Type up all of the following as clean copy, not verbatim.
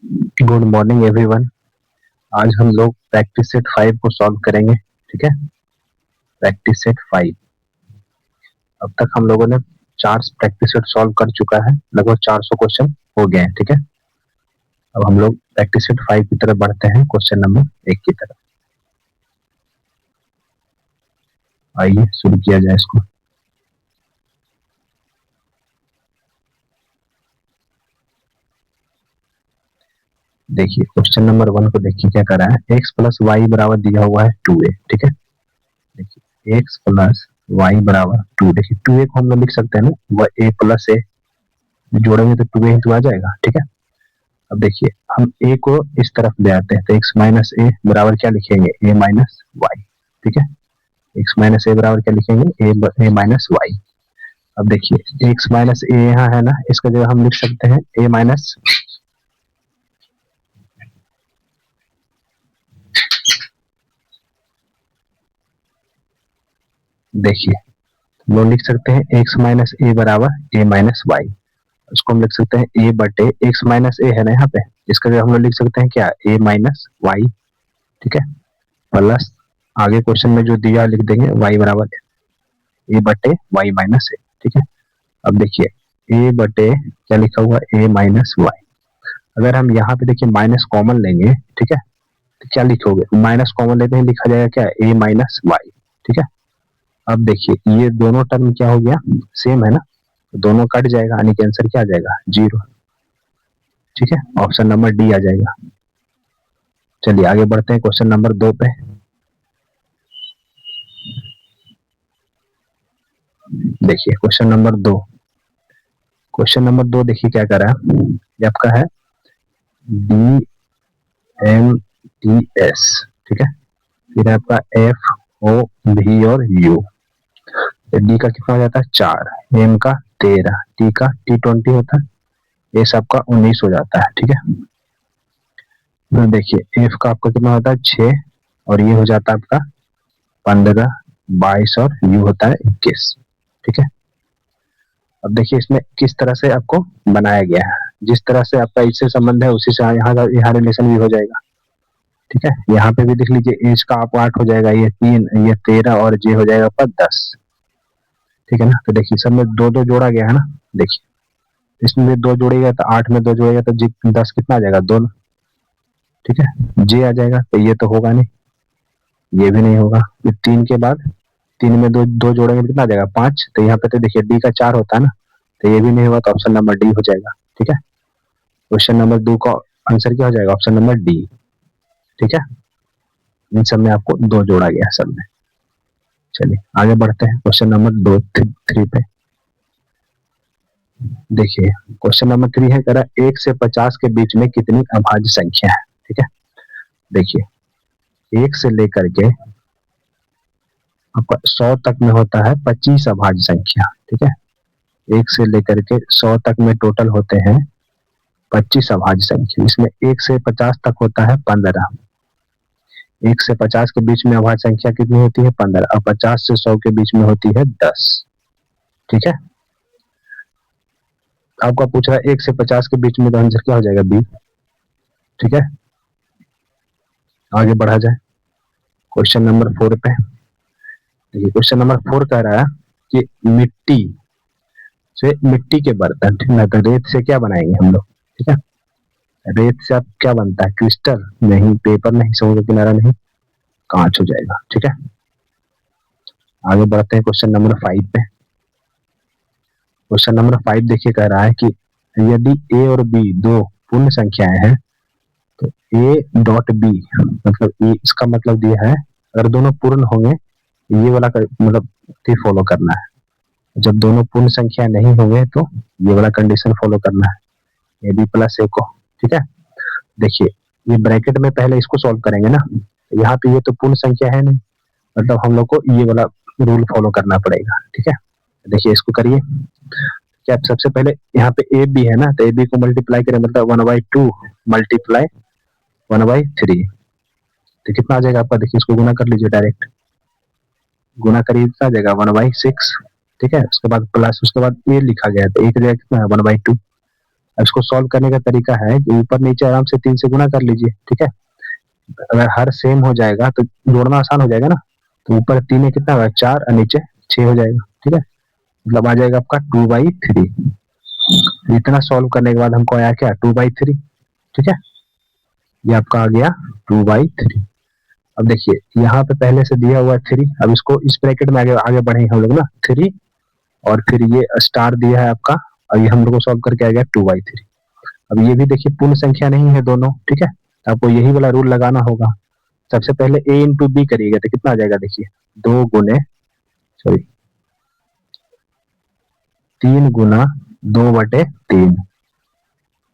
Good morning everyone. आज हम लोग प्रैक्टिस सेट 5 को सॉल्व करेंगे। ठीक है, प्रैक्टिस सेट 5। अब तक हम लोगों ने 4 प्रैक्टिस सेट सॉल्व कर चुका है, लगभग 400 क्वेश्चन हो गए हैं। ठीक है, अब हम लोग प्रैक्टिस सेट 5 की तरफ बढ़ते हैं, क्वेश्चन नंबर 1 की तरफ। आइए शुरू किया जाए इसको। देखिए क्वेश्चन नंबर 1 को देखिए क्या कर रहा है। x प्लस वाई बराबर दिया हुआ है 2a। ठीक है, देखिए x प्लस वाई बराबर 2। देखिए 2a को हम लोग लिख सकते हैं ना, वह a प्लस a जोड़ेंगे तो 2a ही तो आ जाएगा। ठीक है, अब देखिए हम a को इस तरफ ले आते हैं तो x माइनस ए बराबर क्या लिखेंगे, a माइनस वाई। ठीक है, x माइनस ए बराबर क्या लिखेंगे, a माइनस वाई। अब देखिए x माइनस ए यहाँ है ना, इसका जगह हम लिख सकते हैं a माइनस, देखिए हम लोग लिख सकते हैं x माइनस ए बराबर a माइनस वाई। इसको हम लिख सकते हैं a बटे x माइनस ए है ना यहाँ पे, इसका जगह हम लोग लिख सकते हैं क्या, a माइनस वाई। ठीक है, प्लस आगे क्वेश्चन में जो दिया लिख देंगे y बराबर a बटे वाई माइनस ए। ठीक है, अब देखिए a बटे क्या लिखा हुआ, a माइनस वाई। अगर हम यहाँ पे देखिए माइनस कॉमन लेंगे, ठीक है, तो क्या लिखोगे, माइनस कॉमन लेते ही लिखा जाएगा क्या, a माइनस वाई। ठीक है, अब देखिए ये दोनों टर्म क्या हो गया, सेम है ना, तो दोनों कट जाएगा, यानी कि आंसर क्या आ जाएगा, 0। ठीक है, ऑप्शन नंबर डी आ जाएगा। चलिए आगे बढ़ते हैं क्वेश्चन नंबर 2 पे। देखिए क्वेश्चन नंबर 2, क्वेश्चन नंबर 2 देखिए क्या कर रहा है। ये आपका है डी एम टी एस। ठीक है, फिर आपका एफ ओ भी और यू। डी का कितना हो जाता है 4, एम का 13, टी का T20 होता है, ये सबका 19 हो जाता है। ठीक है, तो देखिए एफ का आपका कितना होता है 6, और ये हो जाता है आपका 15, 22 और यू होता है 21। ठीक है, अब देखिए इसमें किस तरह से आपको बनाया गया है, जिस तरह से आपका इससे संबंध है उसी से यहाँ रिलेशन भी हो जाएगा। ठीक है, यहाँ पे भी देख लीजिए एज का आपको 8 हो जाएगा, ये 3, ये 13 और जे हो जाएगा आपका 10। ठीक है ना, तो देखिए सब में 2-2 जोड़ा गया है ना। देखिए इसमें भी 2 जोड़ेगा तो 8 में 2 जोड़ेगा तो 10 कितना आ जाएगा, 2। ठीक है, जे आ जाएगा, तो ये तो होगा नहीं, ये भी नहीं होगा। फिर 3 के बाद 3 में 2 जोड़ेंगे तो कितना आ जाएगा, 5। तो यहाँ पे तो देखिए डी का 4 होता है ना, तो ये भी नहीं होगा, तो ऑप्शन नंबर डी हो जाएगा। ठीक है, क्वेश्चन नंबर 2 का आंसर क्या हो जाएगा, ऑप्शन नंबर डी। ठीक है, इन सब में आपको 2 जोड़ा गया सब में। चलिए आगे बढ़ते हैं क्वेश्चन नंबर 2 3 पे। देखिए क्वेश्चन नंबर 3 है, कह रहा 1 से 50 के बीच में कितनी अभाज्य संख्या है। ठीक है, देखिए 1 से लेकर के आपका 100 तक में होता है 25 अभाज्य संख्या। ठीक है, 1 से लेकर के 100 तक में टोटल होते हैं 25 अभाज्य संख्या। इसमें 1 से 50 तक होता है 15। 1 से 50 के बीच में अभाज्य संख्या कितनी होती है, 15, और 50 से 100 के बीच में होती है 10। ठीक है, आपका पूछ रहा है 1 से 50 के बीच में, तो आंसर क्या हो जाएगा, बी। ठीक है, आगे बढ़ा जाए क्वेश्चन नंबर 4 पे। देखिए क्वेश्चन नंबर 4 कह रहा है कि मिट्टी के बर्तन, ठीक है, तो रेत से क्या बनाएंगे हम लोग। ठीक है, रेत से आप क्या बनता है, क्रिस्टल नहीं, पेपर नहीं, समुद्र किनारा नहीं, कांच हो जाएगा। ठीक है, आगे बढ़ते हैं क्वेश्चन नंबर 5 पे। क्वेश्चन नंबर 5 देखिए कह रहा है कि यदि ए और बी दो पूर्ण संख्याएं हैं, तो ए डॉट बी, मतलब ए, इसका मतलब दिया है अगर दोनों पूर्ण होंगे, ये वाला मतलब फॉलो करना है। जब दोनों पूर्ण संख्या नहीं होंगे तो ये वाला कंडीशन फॉलो करना है, ए बी प्लस ए को। ठीक है, देखिए ये ब्रैकेट में पहले इसको सॉल्व करेंगे ना, यहाँ पे ये तो पूर्ण संख्या है नहीं, मतलब हम लोग को ये वाला रूल फॉलो करना पड़ेगा। ठीक है, देखिए इसको करिए। क्या सबसे पहले यहाँ पे ए बी है ना, तो ए बी को मल्टीप्लाई करें, मतलब 1/2 मल्टीप्लाई 1/3, तो कितना आ जाएगा आपका, देखिए इसको गुना कर लीजिए, डायरेक्ट गुना करिए, कितना आ जाएगा 1/6। ठीक है, उसके बाद प्लस, उसके बाद ए लिखा गया तो ए की जगह कितना है 1/2। अब इसको सॉल्व करने का तरीका है कि ऊपर नीचे आराम से 3 से गुना कर लीजिए, ठीक है। अगर हर सेम हो जाएगा तो जोड़ना आसान हो जाएगा ना। तो ऊपर 3 में कितना होगा 4 और नीचे 6 हो जाएगा, ठीक है। मतलब आ जाएगा आपका 2/3। इतना सॉल्व करने के बाद हमको आया क्या 2/3, ठीक है। ये आपका आ गया 2/3। अब देखिए यहाँ पे पहले से दिया हुआ 3, अब इसको इस ब्रैकेट में आगे आगे बढ़ेंगे हम लोग ना 3, और फिर ये स्टार दिया है आपका, और ये हम लोग को सॉल्व करके आ गया 2/3। अब ये भी देखिए पूर्ण संख्या नहीं है दोनों, ठीक है। तो आपको यही वाला रूल लगाना होगा। सबसे पहले a इंटू बी करिएगा तो कितना आ जाएगा देखिए 3 गुना 2/3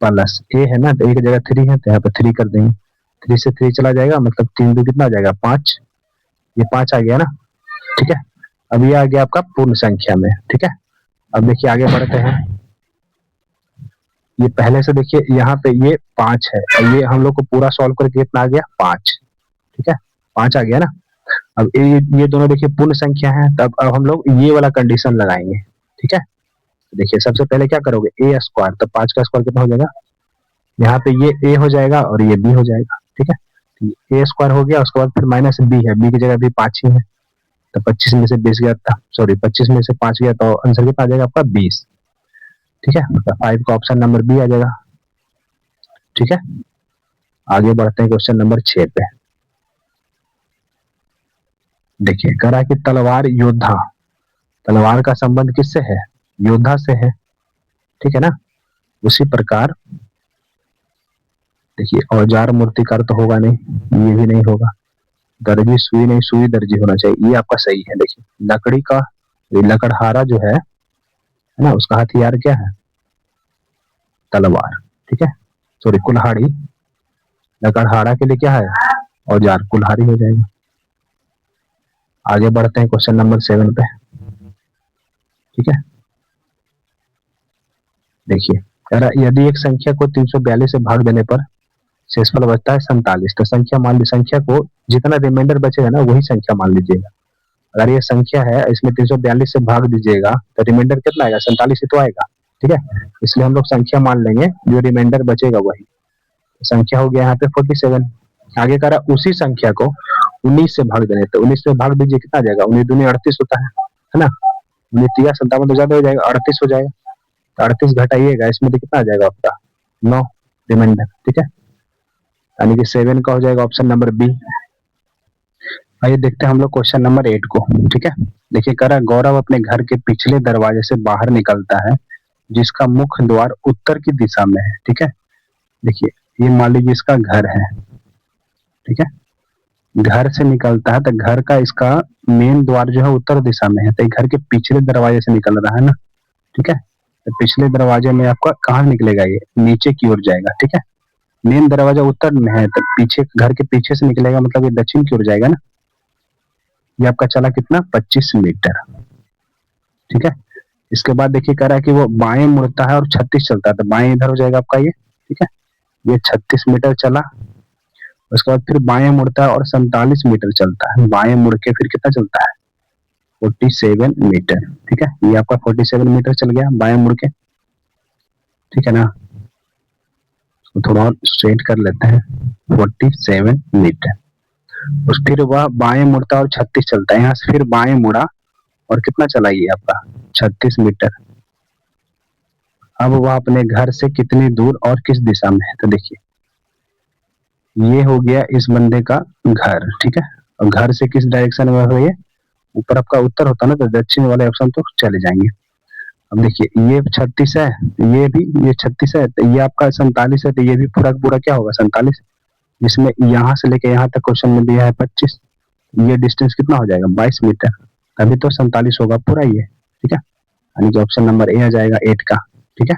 प्लस ए है ना, तो एक जगह 3 है तो यहाँ पे 3 कर देंगे। 3 से 3 चला जाएगा, मतलब 3 2 कितना आ जाएगा 5, ये 5 आ गया ना, ठीक है। अब ये आ गया आपका पूर्ण संख्या में, ठीक है। अब देखिए आगे बढ़ते हैं। ये पहले से देखिए यहाँ पे ये 5 है, और ये हम लोग को पूरा सॉल्व करके कितना आ गया 5, ठीक है। 5 आ गया ना। अब ये दोनों देखिए पूर्ण संख्या है, तब अब हम लोग ये वाला कंडीशन लगाएंगे, ठीक है। देखिए सबसे पहले क्या करोगे ए स्क्वायर, तो 5 का स्क्वायर कितना हो जाएगा, यहाँ पे ये ए हो जाएगा और ये बी हो जाएगा, ठीक है। ए स्क्वायर हो गया, उसके बाद फिर माइनस बी है, बी की जगह भी 5 ही है, तो 25 में से 20 गया था, सॉरी 25 में से 5 गया तो आंसर कितना आ जाएगा आपका 20, ठीक है। मतलब 5 का ऑप्शन नंबर बी आ जाएगा, ठीक है। आगे बढ़ते हैं क्वेश्चन नंबर 6 पे। देखिए कह रहा है कि तलवार योद्धा, तलवार का संबंध किससे है, योद्धा से है, ठीक है ना। उसी प्रकार देखिए औजार मूर्तिकार तो होगा नहीं, ये भी नहीं होगा, दर्जी सुई नहीं, सुई दर्जी होना चाहिए, ये आपका सही है। देखिए लकड़ी का लकड़हारा जो है ना, उसका हथियार क्या है तलवार, ठीक है। सॉरी कुल्हाड़ी, लकड़हारा के लिए क्या है औजार, कुल्हाड़ी हो जाएगा। आगे बढ़ते हैं क्वेश्चन नंबर 7 पे, ठीक है। देखिए यदि एक संख्या को 342 से भाग देने पर शेषफल बचता है 47, तो संख्या मान ली, संख्या को जितना रिमाइंडर बचेगा ना वही संख्या मान लीजिएगा। अगर ये संख्या है इसमें 342 से भाग दीजिएगा तो रिमाइंडर कितना आएगा 47 ही तो आएगा, ठीक है। इसलिए हम लोग संख्या मान लेंगे, जो रिमाइंडर बचेगा वही। तो संख्या हो गया यहाँ पे 47। आगे कह रहा उसी संख्या को 19 से भाग देने, तो 19 से भाग दीजिए कितना आ जाएगा, 19 दूनी 38 होता है ना। 19 या 57 तो ज्यादा हो जाएगा, 38 हो जाएगा। तो 38 घटाइएगा, इसमें तो कितना आ जाएगा आपका 9 रिमाइंडर, ठीक है। यानी कि 7 का हो जाएगा ऑप्शन नंबर बी। आइए देखते हैं हम लोग क्वेश्चन नंबर 8 को, ठीक है। देखिए कह रहा है गौरव अपने घर के पिछले दरवाजे से बाहर निकलता है जिसका मुख्य द्वार उत्तर की दिशा में है, ठीक है। देखिए ये मान लीजिए इसका घर है, ठीक है। घर से निकलता है तो घर का इसका मेन द्वार जो है उत्तर दिशा में है, तो घर के पिछले दरवाजे से निकल रहा है ना, ठीक है। तो पिछले दरवाजे में आपका कहाँ निकलेगा, ये नीचे की ओर जाएगा, ठीक है। मेन दरवाजा उत्तर में है तो पीछे घर के पीछे से निकलेगा, मतलब ये दक्षिण की ओर जाएगा ना। ये आपका चला कितना 25 मीटर, ठीक है। इसके बाद देखिए कह रहा है कि वो बाएं मुड़ता है और 36 चलता है, तो बाएं इधर हो जाएगा आपका ये, ठीक है। ये 36 मीटर चला, उसके बाद फिर बाएं मुड़ता है और 47 मीटर चलता है, बाएं मुड़ के फिर कितना चलता है 47 मीटर, ठीक है। ये आपका 47 मीटर चल गया बाएं मुड़ के, ठीक है ना। तो थोड़ा और स्ट्रेट कर लेते हैं, 47 मीटर। उस फिर वह बाएं मुड़ता और 36 चलता है, यहाँ से फिर बाएं मुड़ा और कितना चला ये आपका 36 मीटर। अब वह अपने घर से कितनी दूर और किस दिशा में है, तो देखिए ये हो गया इस बंदे का घर, ठीक है। और घर से किस डायरेक्शन में है, ये ऊपर आपका उत्तर होता है ना, तो दक्षिण वाले ऑप्शन तो चले जाएंगे। अब देखिए ये 36 है, ये भी ये 36 है, तो ये आपका 47 है, तो ये भी पूरा पूरा क्या होगा 47, जिसमें यहाँ से लेके यहाँ तक क्वेश्चन में दिया है 25, ये डिस्टेंस कितना हो जाएगा 22 मीटर, तभी तो 47 होगा पूरा ये, ठीक है। यानी कि ऑप्शन नंबर ए आ जाएगा 8 का, ठीक है।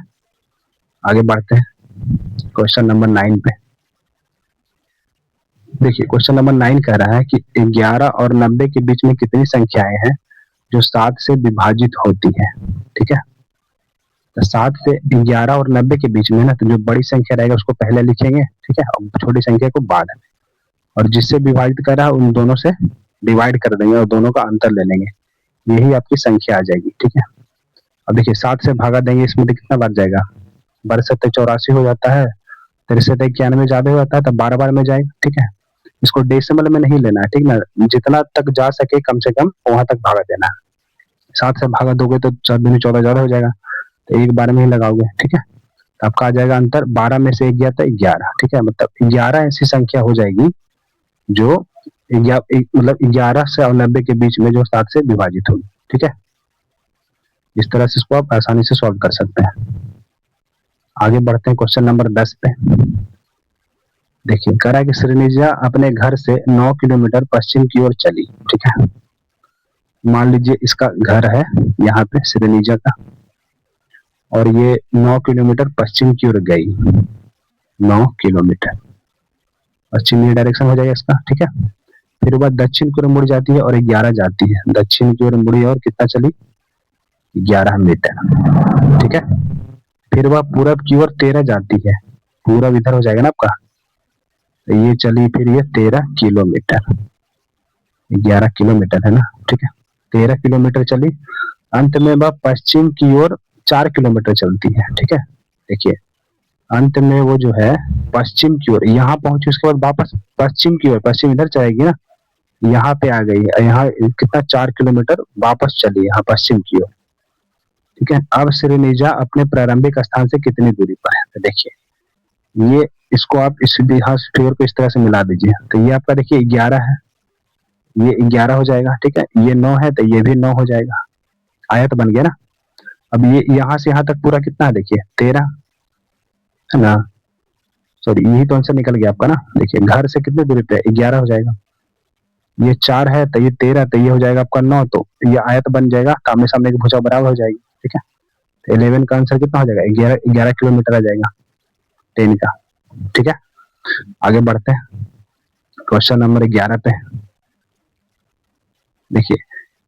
आगे बढ़ते हैं क्वेश्चन नंबर 9 पे। देखिए क्वेश्चन नंबर 9 कह रहा है कि 11 और 90 के बीच में कितनी संख्याएं हैं जो 7 से विभाजित होती है, ठीक है। तो 7 से 11 और 90 के बीच में ना, तो जो बड़ी संख्या रहेगा उसको पहले लिखेंगे, ठीक है, और छोटी संख्या को बाद में, और जिससे विभाजित कर रहा है उन दोनों से डिवाइड कर देंगे और दोनों का अंतर ले लेंगे, यही आपकी संख्या आ जाएगी, ठीक है। अब देखिए 7 से भागा देंगे, इसमें तो कितना बच जाएगा 12 सत्ते 84 हो जाता है, 63 91 ज्यादा हो जाता है, तब 12 बार में जाएगा। ठीक है, इसको डेसिमल में नहीं लेना है, ठीक ना, जितना तक जा सके कम से कम वहां तक भागा देना है। 7 से भागा दोगे तो 14 14 ज्यादा हो जाएगा, तो एक बार में ही लगाओगे। ठीक है, तो आपका आ जाएगा अंतर 12 में से 1 गया तो 11। ठीक है, मतलब 11 ऐसी संख्या हो जाएगी जो मतलब 11 से और 90 के बीच में जो 7 से विभाजित होगी। ठीक है, इस तरह से इसको आप आसानी से सॉल्व कर सकते हैं। आगे बढ़ते हैं क्वेश्चन नंबर 10 पे। देखिए, कह रहा है कि श्रीनिजा अपने घर से 9 किलोमीटर पश्चिम की ओर चली। ठीक है, मान लीजिए इसका घर है यहाँ पे श्रीनिजा का, और ये 9 किलोमीटर पश्चिम की ओर गई। 9 किलोमीटर पश्चिमी डायरेक्शन हो जाएगा इसका। ठीक है, फिर वह दक्षिण की ओर मुड़ जाती है और 11 जाती है। दक्षिण की ओर मुड़ी और कितना चली? 11 मीटर। ठीक है, फिर वह पूरब की ओर 13 जाती है। पूरब इधर हो जाएगा ना आपका, तो ये चली फिर ये 13 किलोमीटर। 11 किलोमीटर है ना। ठीक है, 13 किलोमीटर चली, अंत में वह पश्चिम की ओर 4 किलोमीटर चलती है। ठीक है, देखिए अंत में वो जो है पश्चिम की ओर यहाँ पहुंची, उसके बाद वापस पश्चिम की ओर, पश्चिम इधर जाएगी ना, यहाँ पे आ गई, यहाँ कितना 4 किलोमीटर वापस चली यहाँ पश्चिम की ओर। ठीक है, अब श्रीनिजा अपने प्रारंभिक स्थान से कितनी दूरी पर है? तो देखिए ये, इसको आप इस फिगर को इस तरह से मिला दीजिए, तो ये आपका देखिए 11 है, ये 11 हो जाएगा। ठीक है, ये 9 है तो ये भी 9 हो जाएगा, आयत बन गया ना। अब ये यहाँ से यहाँ तक पूरा कितना है? देखिए 13 है ना, सॉरी यही तो आंसर निकल गया आपका ना। देखिए घर से कितनी दूरी पे? 11 हो जाएगा, ये 4 है तो ये 13, तो ये हो जाएगा आपका 9, तो ये आयत बन जाएगा, आमने सामने की भुजा बराबर हो जाएगी। ठीक है, तो 11 का आंसर कितना हो जाएगा? 11 किलोमीटर आ जाएगा 10 का। ठीक है, आगे बढ़ते हैं क्वेश्चन नंबर 11 पे। देखिए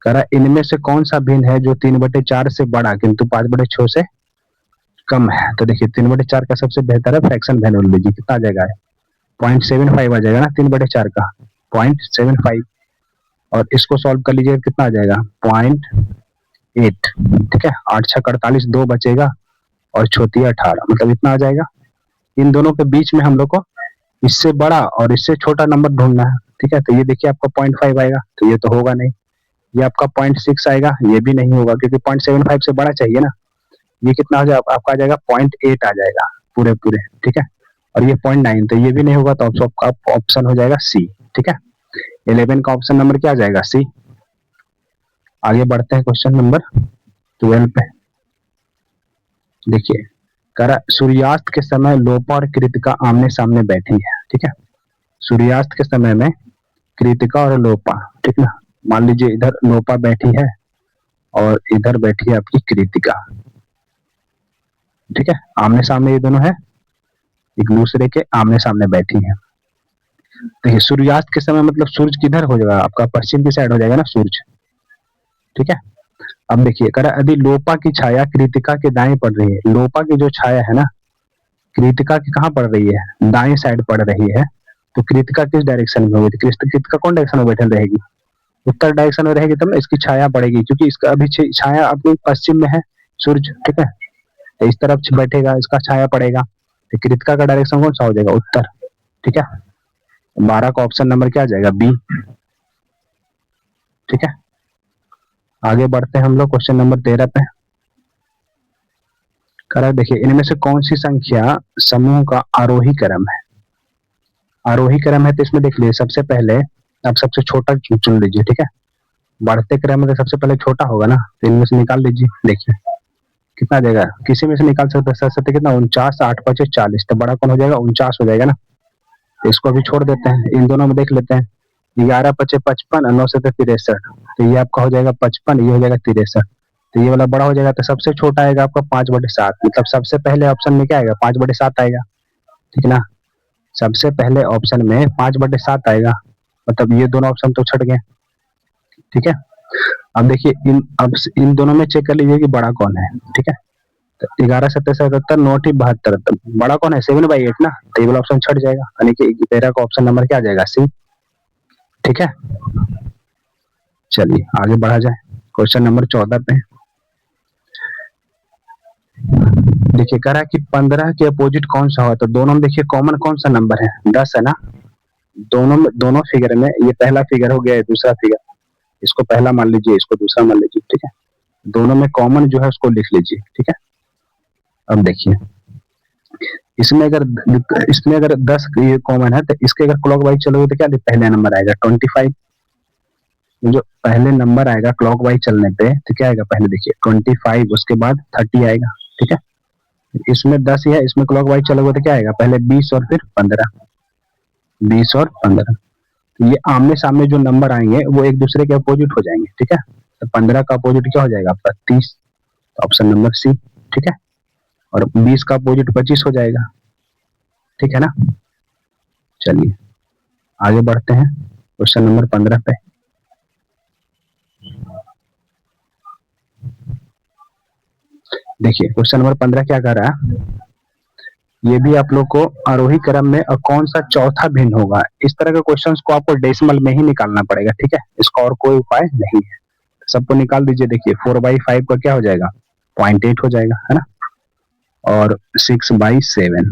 कह रहा इनमें से कौन सा भिन्न है जो 3/4 से बड़ा किंतु 5/6 से कम है? तो देखिए 3/4 का सबसे बेहतर है फ्रैक्शन वैल्यू लीजिए, कितना आ जाएगा? 0.75 आ जाएगा ना 3/4 का, 0.75, और इसको सॉल्व कर लीजिए कितना आ जाएगा? 0.8। ठीक है, 8 6 48, 2 बचेगा और छोटी 18, मतलब इतना आ जाएगा। इन दोनों के बीच में हम लोग को इससे बड़ा और इससे छोटा नंबर ढूंढना है। ठीक है, तो ये देखिए आपका 0.5 आएगा, तो ये तो होगा नहीं। ये आपका 0.6 आएगा, ये भी नहीं होगा क्योंकि 0.75 से बड़ा चाहिए ना। ये कितना हो जाएगा आपका? आ जाएगा 0.8 आ जाएगा पूरे पूरे। ठीक है, और ये 0.9, तो ये भी नहीं होगा, तो आपका ऑप्शन हो जाएगा सी। ठीक है, 11 का ऑप्शन नंबर क्या आ जाएगा? सी। आगे बढ़ते हैं क्वेश्चन नंबर 12 पे। देखिए करा सूर्यास्त के समय लोपा और कृतिका आमने सामने बैठी है। ठीक है, सूर्यास्त के समय में कृतिका और लोपा, ठीक ना, मान लीजिए इधर लोपा बैठी है और इधर बैठी है आपकी कृतिका। ठीक है, आमने सामने ये दोनों है, एक दूसरे के आमने सामने बैठी है। देखिए सूर्यास्त के समय मतलब सूरज किधर हो जाएगा आपका? पश्चिम की साइड हो जाएगा ना सूरज। ठीक है, अब देखिए करा यदि लोपा की छाया कृतिका के दाएं पड़ रही है, लोपा की जो छाया है ना कृतिका की कहाँ पड़ रही है? दाएं साइड पड़ रही है, तो कृतिका किस डायरेक्शन में होगी? कृतिका कौन डायरेक्शन में बैठल रहेगी? उत्तर डायरेक्शन में रहेगी, तब ना इसकी छाया पड़ेगी, क्योंकि इसका अभी छाया अपनी पश्चिम में है सूरज। ठीक है, तो इस तरफ बैठेगा, इसका छाया पड़ेगा, तो कृतिका का डायरेक्शन कौन सा हो जाएगा? उत्तर। ठीक है, 12 का ऑप्शन नंबर क्या आ जाएगा? बी। ठीक है, आगे बढ़ते हैं हम लोग क्वेश्चन नंबर 13 पे। करा देखिए इनमें से कौन सी संख्या समूह का आरोही क्रम है? आरोही क्रम है तो इसमें देख लीजिए, सबसे पहले आप सबसे छोटा चुन लीजिए। ठीक है, बढ़ते क्रम में तो सबसे पहले छोटा होगा ना, तो इनमें से निकाल लीजिए। देखिए कितना देगा, किसी में से निकाल सकते कितना? 49, 8 5 40, तो बड़ा कौन हो जाएगा? 49 हो जाएगा ना। तो इसको अभी छोड़ देते हैं, इन दोनों में देख लेते हैं। 11 5 55 और 9 7 63, तो ये आपका हो जाएगा 55, ये हो जाएगा 63, तो ये वाला बड़ा हो जाएगा। तो सबसे छोटा आएगा आपका 5/7, मतलब सबसे पहले ऑप्शन में क्या आएगा? 5/7 आएगा। ठीक ना, सबसे पहले ऑप्शन में 5/7 आएगा, मतलब ये दोनों ऑप्शन तो छट गए। ठीक है, अब देखिए इन दोनों में चेक कर लीजिए कि बड़ा कौन है। ठीक है, तो 11 7 77 9 72, बड़ा कौन है? 7/8 ना, तो ये वाला ऑप्शन छट जाएगा, यानी कि 13 का ऑप्शन नंबर क्या आ जाएगा? सी। ठीक है, चलिए आगे बढ़ा जाए क्वेश्चन नंबर 14 पे। देखिए कह रहा है कि 15 के अपोजिट कौन सा हो, तो दोनों में देखिए कॉमन कौन सा नंबर है, 10 है ना। दोनों फिगर में ये पहला फिगर हो गया, दूसरा फिगर, इसको पहला मान लीजिए, इसको दूसरा मान लीजिए, ठीक है। दोनों में कॉमन जो है उसको लिख लीजिए, ठीक है। अब देखिए इसमें अगर 10 ये कॉमन है, तो इसके अगर क्लॉक वाइज चलोगे तो क्या पहले नंबर आएगा 25। जो पहले नंबर आएगा क्लॉक वाइज चलने पे तो क्या आएगा, पहले देखिए 25, उसके बाद 30 आएगा, ठीक है। इसमें 10 ही है, इसमें क्लॉक वाइज चलोगे तो क्या आएगा, पहले 20 और फिर 15, 20 और 15। तो ये आमने सामने जो नंबर आएंगे वो एक दूसरे के अपोजिट हो जाएंगे, ठीक है। तो 15 का अपोजिट क्या हो जाएगा आपका 30, तो ऑप्शन नंबर सी, ठीक है। और 20 का अपोजिट 25 हो जाएगा, ठीक है ना। चलिए आगे बढ़ते हैं क्वेश्चन नंबर 15 पे। देखिए क्वेश्चन नंबर 15 क्या कर रहा है, ये भी आप लोग को आरोही क्रम में कौन सा चौथा भिन्न होगा, इस तरह के क्वेश्चंस को आपको डेसिमल में ही निकालना पड़ेगा, ठीक है। इसका और कोई उपाय नहीं है, सबको निकाल दीजिए। देखिए 4/5 का क्या हो जाएगा, 0.8 हो जाएगा, है ना। और 6/7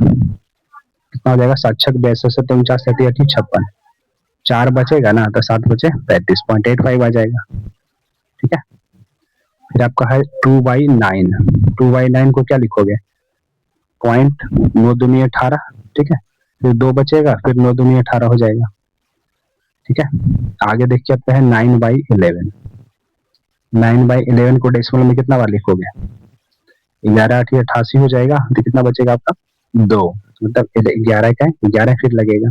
कितना हो जाएगा, 7 छक 42, 49, 38, 56, 4 बचेगा ना, तो 7 बचे 35, 0.85 आ जाएगा, ठीक है। फिर आपका है 2/9, 2/9 को क्या लिखोगे, 0.9×2=18, ठीक है। फिर 2 बचेगा, फिर 9×2=18 हो जाएगा, ठीक है। आगे देखिए आते हैं 9/11, 9/11 को डेसिमल में कितना बार लिखोगे, 11×8=88 हो जाएगा, तो कितना बचेगा आपका 2, मतलब 11 का 11 फिर लगेगा।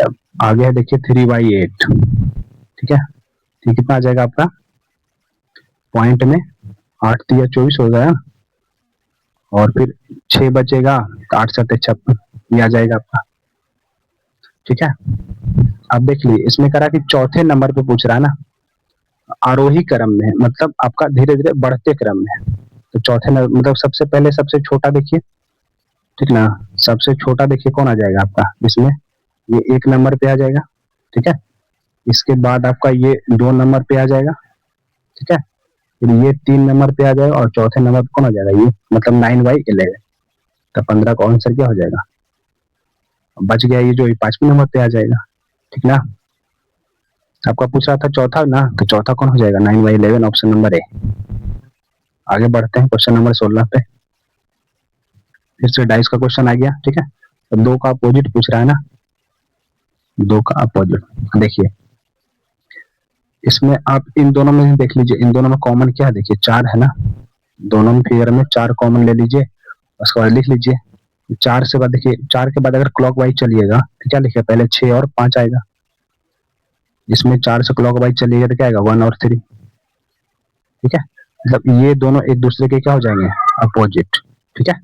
अब आगे है देखिए 3/8, ठीक है। तो कितना आ जाएगा आपका, पॉइंट में 8×3=24 हो गया, और फिर 6 बचेगा, तो 8×7=56 ये आ जाएगा आपका, ठीक है। अब देख लीजिए इसमें करा कि चौथे नंबर पे पूछ रहा है ना, आरोही क्रम में, मतलब आपका धीरे धीरे बढ़ते क्रम में। तो चौथे नंबर मतलब सबसे पहले सबसे छोटा देखिए, ठीक ना, सबसे छोटा देखिए कौन आ जाएगा आपका इसमें, ये 1 नंबर पे आ जाएगा, ठीक है। इसके बाद आपका ये 2 नंबर पे आ जाएगा, ठीक है। फिर ये 3 नंबर पे आ जाएगा, और चौथे नंबर पे कौन आ जाएगा, ये मतलब 9/11। तो 15 का आंसर क्या हो जाएगा, बच गया ये जो 5वें नंबर पे आ जाएगा, ठीक ना। आपका पूछ रहा था चौथा ना, तो चौथा कौन हो जाएगा, 9/11, ऑप्शन नंबर ए। आगे बढ़ते हैं क्वेश्चन नंबर 16 पे। फिर से डाइस का क्वेश्चन आ गया, ठीक है। तो 2 का अपोजिट पूछ रहा है ना, 2 का अपोजिट देखिए, इसमें आप इन दोनों में देख लीजिए, इन दोनों में कॉमन क्या है, देखिए 4 है ना, दोनों में फिगर में 4 कॉमन ले लीजिए, उसके बाद लिख लीजिए 4 से बाद देखिए 4 के बाद अगर क्लॉक वाइज चलिएगा तो क्या लिखे, पहले 6 और 5 आएगा। इसमें 4 से क्लॉक वाइज चलिएगा तो क्या आएगा, 1 और 3, ठीक है। मतलब ये दोनों एक दूसरे के क्या हो जाएंगे, अपोजिट, ठीक है।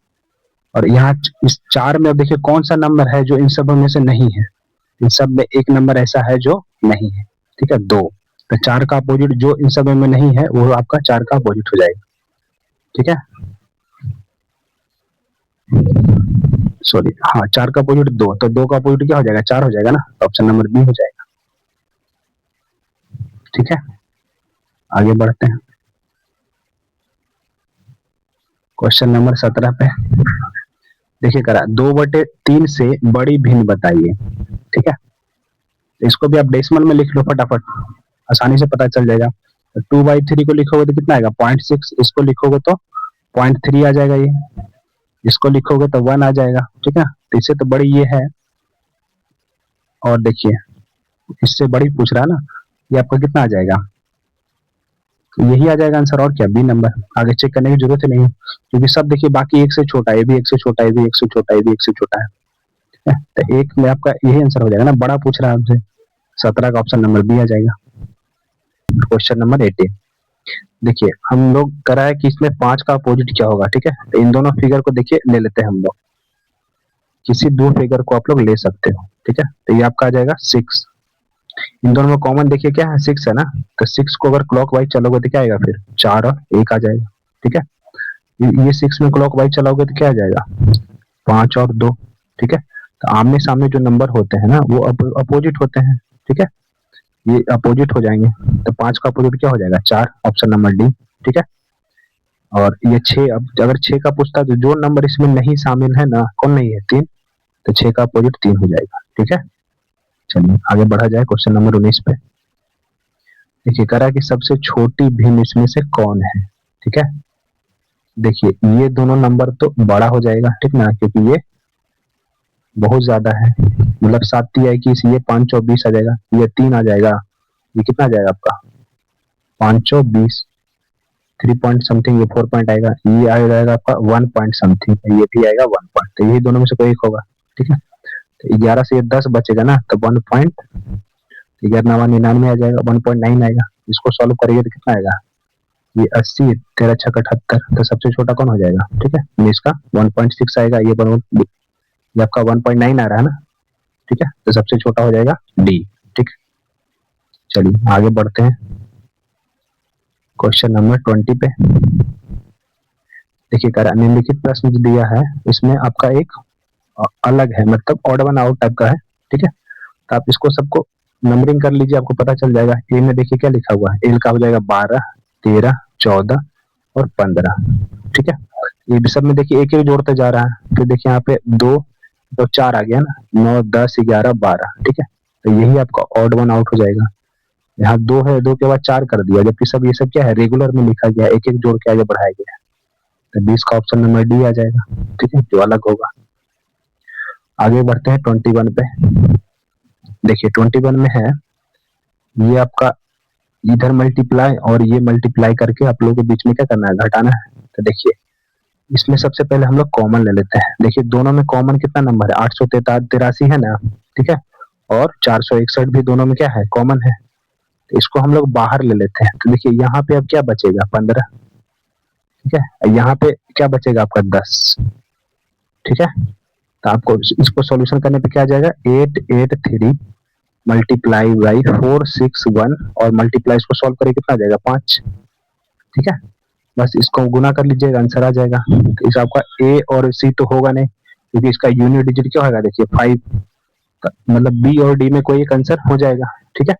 और यहाँ इस 4 में अब देखिए कौन सा नंबर है जो इन सब में से नहीं है, इन सब में एक नंबर ऐसा है जो नहीं है, ठीक है, 2। तो 4 का अपोजिट जो इन सब में नहीं है वो आपका 4 का अपोजिट हो जाएगा, ठीक है। सॉरी, हाँ 4 का अपोजिट 2, तो 2 का अपोजिट क्या हो जाएगा, 4 हो जाएगा ना, तो ऑप्शन नंबर बी हो जाएगा, ठीक है। आगे बढ़ते हैं क्वेश्चन नंबर 17 पे। देखिए करा 2/3 से बड़ी भिन्न बताइए, ठीक है। इसको भी आप डेसिमल में लिख लो फटाफट, आसानी से पता चल जाएगा। 2/3 को लिखोगे तो कितना आएगा, 0.6, इसको लिखोगे तो 0.3 आ जाएगा, ये इसको लिखोगे तो 1 आ जाएगा, ठीक है। तो इससे तो बड़ी ये है, और देखिए इससे बड़ी पूछ रहा है ना, ये आपका कितना आ जाएगा, तो यही आ जाएगा आंसर, और क्या, बी नंबर। आगे चेक करने की जरूरत ही नहीं है, क्योंकि सब देखिए बाकी 1 से छोटा है, ये भी 1 से छोटा है, ये भी 1 से छोटा है, ये भी 1 से छोटा है, तो 1 में आपका यही आंसर हो जाएगा ना, बड़ा पूछ रहा है आपसे। 17 का ऑप्शन नंबर बी आ जाएगा। क्वेश्चन नंबर 18 देखिए, हम लोग करा है कि इसमें 5 का अपोजिट क्या होगा, ठीक है। तो इन दोनों फिगर को देखिए ले लेते हैं हम लोग, किसी 2 फिगर को आप लोग ले सकते हो, ठीक है। तो ये आपका आ जाएगा 6, इन दोनों में कॉमन देखिए क्या है, 6 है ना, तो 6 को अगर क्लॉक वाइज चलोगे तो क्या आएगा, फिर 4 और 1 आ जाएगा, ठीक है। ये 6 में क्लॉक वाइज चलाओगे तो क्या आ जाएगा, 5 और 2, ठीक है। तो आमने सामने जो नंबर होते हैं ना वो अपोजिट होते हैं, ठीक है, ये अपोजिट हो जाएंगे। तो 5 का अपोजिट क्या हो जाएगा, 4, ऑप्शन नंबर डी, ठीक है। और ये 6, अब अगर 6 का पूछता तो जो नंबर इसमें नहीं शामिल है ना, कौन नहीं है, 3, तो 6 का अपोजिट 3 हो जाएगा। ठीक है, चलिए आगे बढ़ा जाए क्वेश्चन नंबर 19 पे। देखिए कह रहा है कि सबसे छोटी भिन्न इसमें से कौन है। ठीक है, देखिए ये दोनों नंबर तो बड़ा हो जाएगा, ठीक ना, क्योंकि ये बहुत ज्यादा है, मतलब 7 ये 520 आ जाएगा, ये 3 आ जाएगा, ये कितना आ जाएगा आपका 520, 3 पॉइंट समथिंग, ये 4 पॉइंट आएगा, ये आ जाएगा आपका 1 पॉइंट समथिंग, ये भी आएगा 1 पॉइंट, तो यही दोनों में से कोई एक होगा। ठीक है, तो 11 से ये 10 बचेगा ना, तो 1 पॉइंट 1199 आ जाएगा, 1.9 आएगा। इसको सॉल्व करेंगे तो कितना आएगा, ये 80, 13 छः 78, तो सबसे छोटा कौन हो जाएगा। ठीक है, इसका 1.6 आएगा, ये आपका 1.9 आ रहा है ना। ठीक है, तो सबसे छोटा हो जाएगा डी। ठीक, चलिए आगे बढ़ते हैं क्वेश्चन नंबर 20 पे। देखिए कर निम्नलिखित प्रश्न जो दिया है इसमें आपका एक अलग है, मतलब ऑड वन आउट टाइप का है। ठीक है, तो आप इसको सबको नंबरिंग कर लीजिए, आपको पता चल जाएगा। ए में देखिए क्या लिखा हुआ है, एल का हो जाएगा 12, 13, 14 और 15। ठीक है, ये सब में देखिए एक एक जोड़ते जा रहा है, फिर देखिए यहाँ पे 2 तो 4 आ गया ना, 9, 10, 11, 12। ठीक है, तो यही आपका ऑड वन आउट हो जाएगा। यहाँ 2 है, 2 के बाद 4 कर दिया, जबकि सब ये सब क्या है, रेगुलर में लिखा गया, एक एक जोड़ के आगे बढ़ाया गया है। तो 20 का ऑप्शन नंबर डी आ जाएगा। ठीक है, जो अलग होगा। आगे बढ़ते हैं 21 पे। देखिए 21 में है, ये आपका इधर मल्टीप्लाई और ये मल्टीप्लाई करके आप लोगों के बीच में क्या करना है, घटाना है। तो देखिए इसमें सबसे पहले हम लोग कॉमन ले लेते हैं। देखिए दोनों में कॉमन कितना नंबर है, 883 है ना। ठीक है, और 461 भी दोनों में क्या है, कॉमन है। तो इसको हम लोग बाहर ले लेते हैं। तो देखिए यहाँ पे अब क्या बचेगा, 15। ठीक है, यहाँ पे क्या बचेगा आपका 10। ठीक है, तो आपको इसको सॉल्यूशन करने पे क्या आ जाएगा, 883 मल्टीप्लाई बाई 461 और मल्टीप्लाई इसको सॉल्व करें कितना आ जाएगा, 5। ठीक है, बस इसको गुना कर लीजिएगा, आंसर आ जाएगा। तो इस आपका ए और सी तो होगा नहीं, क्योंकि इसका यूनिट डिजिट क्या होगा, देखिए 5, मतलब बी और डी में कोई एक आंसर हो जाएगा। ठीक है,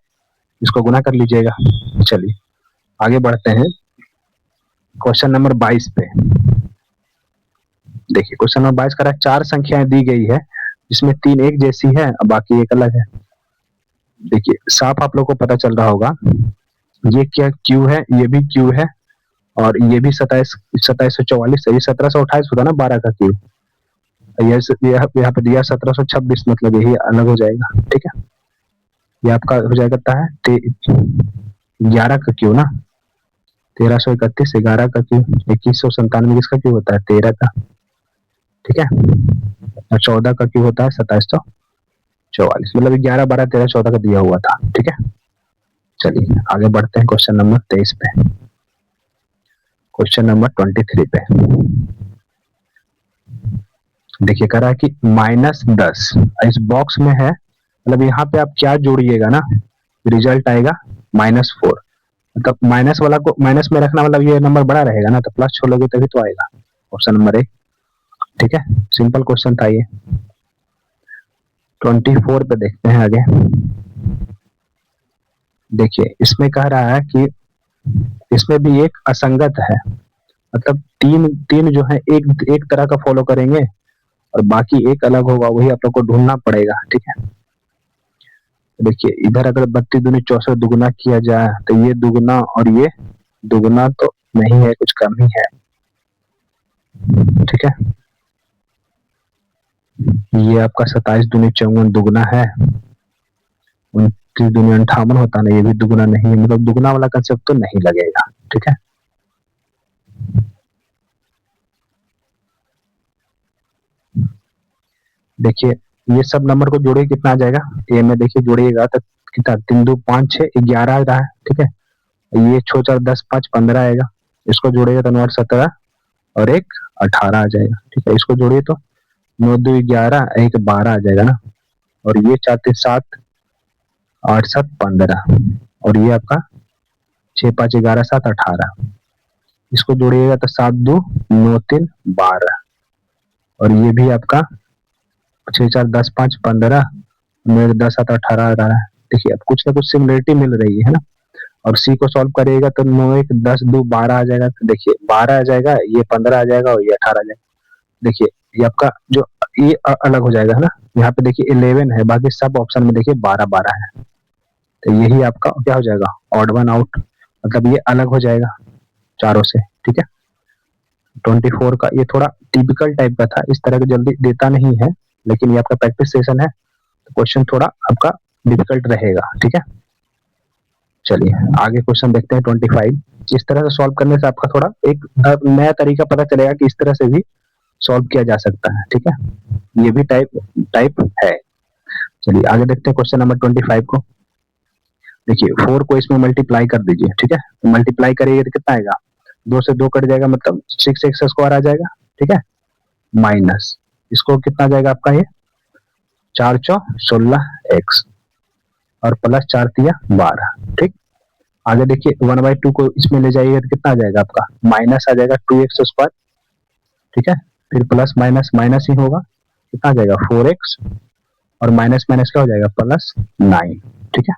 इसको गुना कर लीजिएगा। चलिए आगे बढ़ते हैं क्वेश्चन नंबर 22 पे। देखिए क्वेश्चन नंबर 22 का 4 संख्याएं दी गई है, जिसमें 3 एक जैसी है और बाकी एक अलग है। देखिए साफ आप लोग को पता चल रहा होगा, ये क्या क्यू है, ये भी क्यू है, और ये भी 2744 है, ये 1728 होता ना 12 का क्यू, यहाँ पे दिया 1726, मतलब यही अलग हो जाएगा। ठीक है, ये आपका हो जाएगा है 11 का क्यू ना, 1331, 11 का क्यू, 2197 किसका क्यू होता है, 13 का। ठीक है, और 14 का क्यू होता है 2744, मतलब 11, 12, 13, 14 का दिया हुआ था। ठीक है, चलिए आगे बढ़ते हैं क्वेश्चन नंबर 23 पे। क्वेश्चन नंबर 23 पे देखिए कह रहा है कि -10 इस बॉक्स में है, मतलब यहाँ पे आप क्या जोड़िएगा ना, रिजल्ट आएगा -4। मतलब माइनस वाला को माइनस में रखना, मतलब ये नंबर बड़ा रहेगा ना, तो प्लस छोड़ोगे तभी तो आएगा, ऑप्शन नंबर 1। ठीक है, सिंपल क्वेश्चन था ये। 24 पे देखते हैं आगे। देखिए इसमें कह रहा है कि इसमें भी एक असंगत है, मतलब तीन तीन जो है एक तरह का फॉलो करेंगे और बाकी एक अलग होगा, वही आप लोग को ढूंढना पड़ेगा। ठीक है, देखिए इधर अगर 32 दूनी 64 दुगुना किया जाए तो ये दुगुना और ये दुगुना तो नहीं है, कुछ कम ही है। ठीक है, ये आपका 27 दूनी 54 दुगुना है, 29 दूनी 58 होता ना, ये भी दुगुना नहीं है, मतलब दुगुना वाला कंसेप्ट तो नहीं लगेगा। ठीक है, देखिए ये सब नंबर को जोड़िए कितना आ जाएगा, ए में देखिए जोड़िएगा तो कितना, 3 2 5 6 11 आ रहा है। ठीक है, ये 6 4 10 5 15 आएगा, इसको जोड़िएगा तो 9 17 और 1 18 आ जाएगा। ठीक है, इसको जोड़िए तो 9 2 11 1 12 आ जाएगा ना, और ये 4 3 7 8 7 15 और ये आपका 6 5 11 7 18, इसको जोड़िएगा तो 7 2 9 3 12 और ये भी आपका 6 4 10 5 15 मेरे 10 7 18 आ रहा है। देखिए अब कुछ ना कुछ सिमिलरिटी मिल रही है ना, और सी को सॉल्व करिएगा तो 9 1 10 2 12 आ जाएगा। तो देखिए 12 आ जाएगा, ये 15 आ जाएगा और ये 18 आ जाएगा। देखिए ये आपका जो ये अलग हो जाएगा है ना। यहाँ पे देखिए 11 है, बाकी सब ऑप्शन में देखिए 12 12 है। तो यही आपका क्या हो जाएगा, ऑड वन आउट, मतलब ये अलग हो जाएगा चारों से। ठीक है, 24 का ये थोड़ा टिपिकल टाइप का था, इस तरह का जल्दी देता नहीं है, लेकिन ये आपका प्रैक्टिस सेशन है तो क्वेश्चन थोड़ा आपका डिफिकल्ट रहेगा। ठीक है, चलिए आगे क्वेश्चन देखते हैं 25। इस तरह से सॉल्व करने से आपका थोड़ा एक नया तरीका पता चलेगा कि इस तरह से भी सॉल्व किया जा सकता है। ठीक है, ये भी टाइप है। चलिए आगे देखते हैं क्वेश्चन नंबर 25 को। देखिए 4 को इसमें मल्टीप्लाई कर दीजिए। ठीक है, तो मल्टीप्लाई करिएगा तो कितना आएगा, 2 से 2 कट जाएगा, मतलब 6x² आ जाएगा। ठीक है, माइनस इसको कितना जाएगा आपका, ये 4 चौक 16x और प्लस 4 तिया 12। ठीक, आगे देखिए 1/2 को इसमें ले जाइएगा तो कितना आ जाएगा आपका, माइनस आ जाएगा 2x²। ठीक है, फिर प्लस माइनस माइनस ही होगा, कितना आ जाएगा 4x और माइनस माइनस क्या हो जाएगा प्लस 9। ठीक है,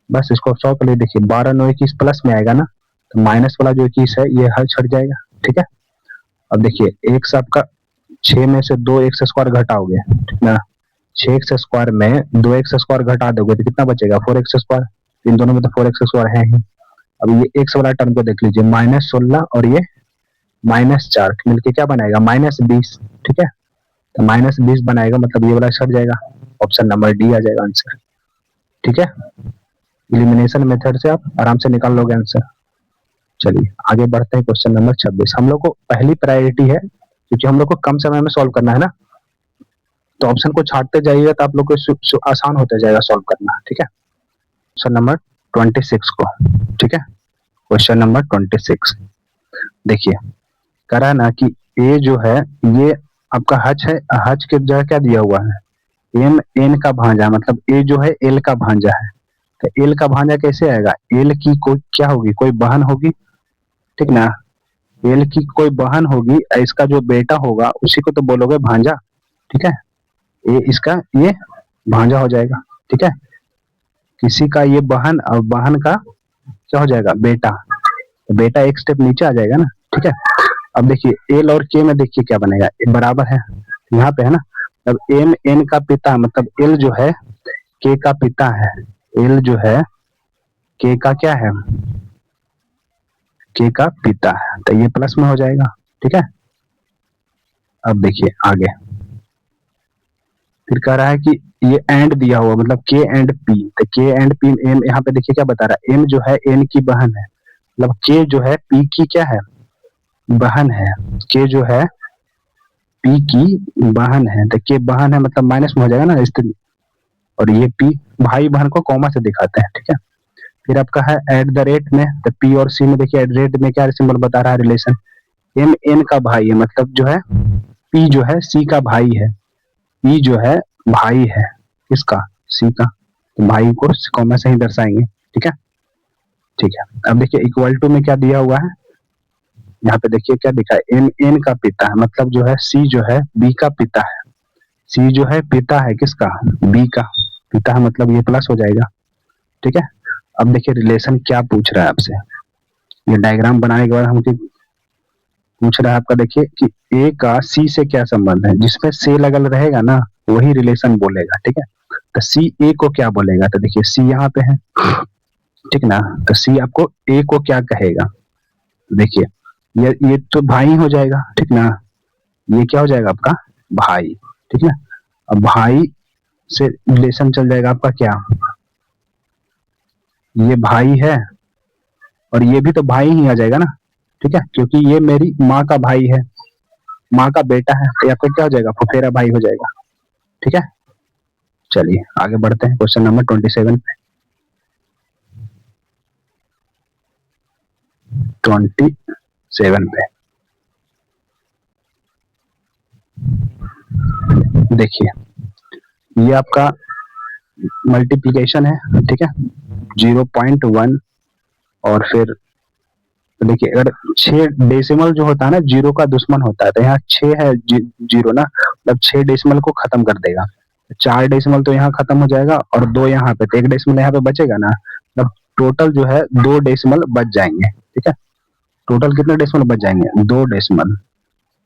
बस इसको सॉल्व कर लिए। देखिए 12 9 21 प्लस में आएगा ना, तो माइनस वाला जो 21 है ये हल छट जाएगा। ठीक है, अब देखिए x आपका 6 में से 2x² घटाओगे, ठीक ना, 6x² में 2x² घटा दोगे तो कितना बचेगा 4x²। इन दोनों में तो 4x² है ही। अब ये x वाला टर्म को देख लीजिए, -16 और ये -4 मिलके क्या बनाएगा -20। ठीक है, तो -20 बनाएगा, मतलब ये वाला छट जाएगा, ऑप्शन नंबर डी आ जाएगा आंसर। ठीक है, एलिमिनेशन मेथड से आप आराम से निकाल लोगे आंसर। चलिए आगे बढ़ते हैं क्वेश्चन नंबर 26। हम लोग को पहली प्रायोरिटी है क्योंकि हम लोग को कम समय में सॉल्व करना है ना, तो ऑप्शन को छाटते जाइएगा तो आप लोग को आसान होता जाएगा सॉल्व करना। ठीक है, क्वेश्चन नंबर 26 को। ठीक है, क्वेश्चन नंबर 26 देखिए, करा ना कि ए जो है ये आपका हज है, हज के जगह क्या दिया हुआ है, एम एन का भांजा, मतलब ए जो है एल का भांजा है। तो एल का भांजा कैसे आएगा, एल की कोई क्या होगी, कोई बहन होगी। ठीक ना, एल की कोई बहन होगी, इसका जो बेटा होगा उसी को तो बोलोगे भांजा। ठीक है, ये इसका ये भांजा हो जाएगा। ठीक है, किसी का ये बहन और बहन का क्या हो जाएगा बेटा, तो बेटा एक स्टेप नीचे आ जाएगा ना। ठीक है, अब देखिए एल और के में देखिए क्या बनेगा, ये बराबर है यहाँ पे है ना। अब एम एन का पिता, मतलब एल जो है के का पिता है, एल जो है के का क्या है, के का पिता है, तो ये प्लस में हो जाएगा। ठीक है, अब देखिए आगे फिर कह रहा है कि ये एंड दिया हुआ, मतलब के एंड पी, तो के एंड पी एम, यहाँ पे देखिए क्या बता रहा है, एम जो है एन की बहन है, मतलब के जो है पी की क्या है, बहन है। के जो है पी की बहन है, तो के बहन है मतलब माइनस में हो जाएगा ना स्त्री, और ये पी भाई बहन को कॉमा से दिखाते हैं। ठीक है, फिर आपका है एट द रेट में, तो पी और सी में देखिए एट रेट में क्या सिंबल बता रहा है, रिलेशन। एम एन का भाई है, मतलब जो है पी जो है सी का भाई है, पी जो है भाई है किसका, सी का, तो भाई को कॉमा से ही दर्शाएंगे। ठीक है, ठीक है, अब देखिए इक्वल टू में क्या दिया हुआ है, यहाँ पे देखिए क्या दिखा है, एम एन का पिता है, मतलब जो है सी जो है बी का पिता है, सी जो है पिता है किसका, बी का पिता है, मतलब ये प्लस हो जाएगा। ठीक है, अब देखिए रिलेशन क्या पूछ रहा है आपसे, ये डायग्राम बनाने के बाद हमको पूछ रहा है आपका, देखिए कि ए का सी से क्या संबंध है, जिसमें से लगल रहेगा ना वही रिलेशन बोलेगा। ठीक है, तो सी ए को क्या बोलेगा, तो देखिए सी यहाँ पे है, ठीक ना, तो सी आपको ए को क्या कहेगा, देखिए ये तो भाई हो जाएगा। ठीक ना, ये क्या हो जाएगा आपका भाई। ठीक है, अब भाई से रिलेशन चल जाएगा आपका क्या, ये भाई है और ये भी तो भाई ही आ जाएगा ना। ठीक है, क्योंकि ये मेरी माँ का भाई है, माँ का बेटा है, तो आपका क्या हो जाएगा फुफेरा भाई हो जाएगा। ठीक है, चलिए आगे बढ़ते हैं क्वेश्चन नंबर 27 पे। 27 पे देखिए, ये आपका मल्टीप्लिकेशन है। ठीक है, 0.1 और फिर देखिए अगर 6 डेसिमल जो होता है ना जीरो का दुश्मन होता है, तो यहाँ 6 है जीरो ना, मतलब 6 डेसिमल को खत्म कर देगा, 4 डेसिमल तो यहाँ खत्म हो जाएगा और 2 यहाँ पे, तो 1 डेसिमल यहाँ पे बचेगा ना, मतलब टोटल जो है 2 डेसिमल बच जाएंगे, ठीक है। टोटल कितने डेसिमल बच जाएंगे, 2 डेसिमल,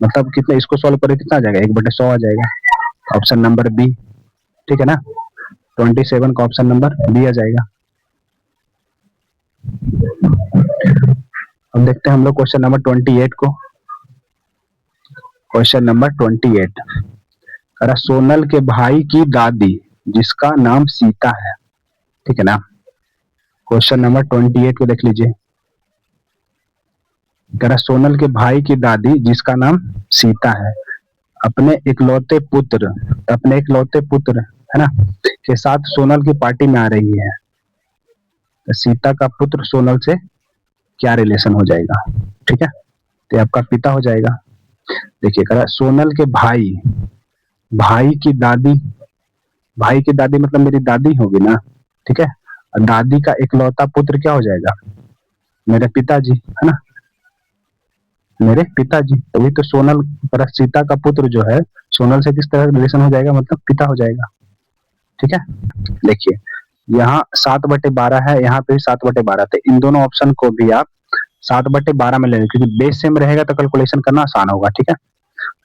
मतलब कितना, इसको सॉल्व करें कितना आ जाएगा, 1/100 आ जाएगा। ऑप्शन नंबर बी, ठीक है ना, 27 का ऑप्शन नंबर बी आ जाएगा। अब देखते हैं हम लोग क्वेश्चन नंबर 28 को। क्वेश्चन नंबर 28, अरे सोनल के भाई की दादी जिसका नाम सीता है, ठीक है ना। क्वेश्चन नंबर 28 को देख लीजिए, करा सोनल के भाई की दादी जिसका नाम सीता है अपने इकलौते पुत्र है ना के साथ सोनल की पार्टी में आ रही है, तो सीता का पुत्र सोनल से क्या रिलेशन हो जाएगा, ठीक है, तो आपका पिता हो जाएगा। देखिए करा सोनल के भाई, भाई की दादी, भाई की दादी मतलब मेरी दादी होगी ना, ठीक है, और दादी का इकलौता पुत्र क्या हो जाएगा, मेरे पिताजी, है ना, मेरे पिताजी। तभी तो सोनल पर सीता का पुत्र जो है सोनल से किस तरह रिलेशन हो जाएगा, मतलब पिता हो जाएगा, ठीक है। देखिए यहाँ 7/12 है, यहाँ पे 7/12, तो इन दोनों ऑप्शन को भी आप 7/12 में ले लें, क्योंकि बेस सेम रहेगा तो कैलकुलेशन करना आसान होगा, ठीक है।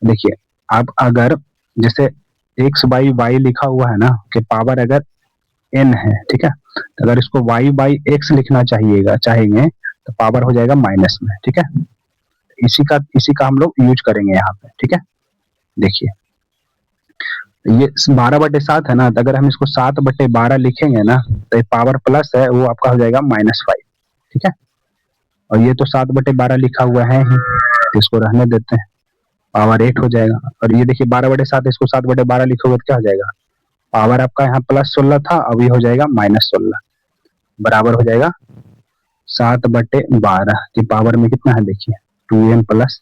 देखिए आप अगर जैसे एक्स बाई वाई लिखा हुआ है ना कि पावर अगर n है, ठीक है, तो अगर इसको y बाई एक्स लिखना चाहेंगे तो पावर हो जाएगा माइनस में, ठीक है। इसी का हम लोग यूज करेंगे यहाँ पे, ठीक है। देखिए ये 12/7 है ना, तो अगर हम इसको 7/12 लिखेंगे ना तो ये पावर प्लस है वो आपका हो जाएगा -5, ठीक है। और ये तो 7/12 लिखा हुआ है ही, तो इसको रहने देते हैं, पावर 8 हो जाएगा। और ये देखिए 12/7, इसको 7/12 लिखोगे तो क्या हो जाएगा, पावर आपका यहाँ +16 था, अब ये हो जाएगा -16, बराबर हो जाएगा 7/12 की पावर में कितना है, देखिए 2m +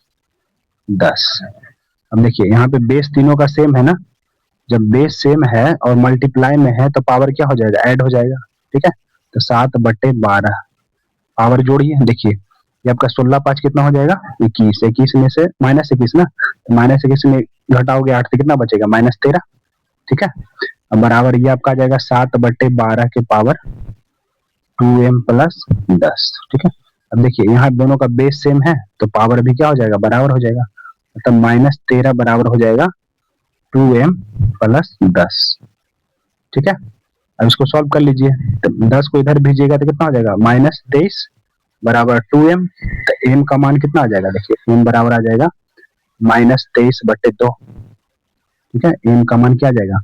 10। अब देखिए यहाँ पे बेस तीनों का सेम है ना, जब बेस सेम है और मल्टीप्लाई में है तो पावर क्या हो जाएगा, ऐड हो जाएगा, ठीक है। तो 7/12 पावर जोड़िए, देखिए ये आपका 16×5 कितना हो जाएगा, 21, 21 में से -21 ना, तो -21 में घटाओगे 8 से कितना बचेगा, -13, ठीक है। अब बराबर ये आपका आ जाएगा 7/12 के पावर 2m + 10, ठीक है। अब देखिए यहाँ दोनों का बेस सेम है तो पावर भी क्या हो जाएगा, बराबर हो जाएगा, मतलब -13 बराबर हो जाएगा 2m + 10, ठीक है। अब इसको सॉल्व कर लीजिए, तो 10 को इधर भेजिएगा तो कितना हो जाएगा, -23 बराबर 2m, तो m का मान कितना आ जाएगा, देखिए m बराबर आ जाएगा -23/2, ठीक है। m का मान क्या आ जाएगा,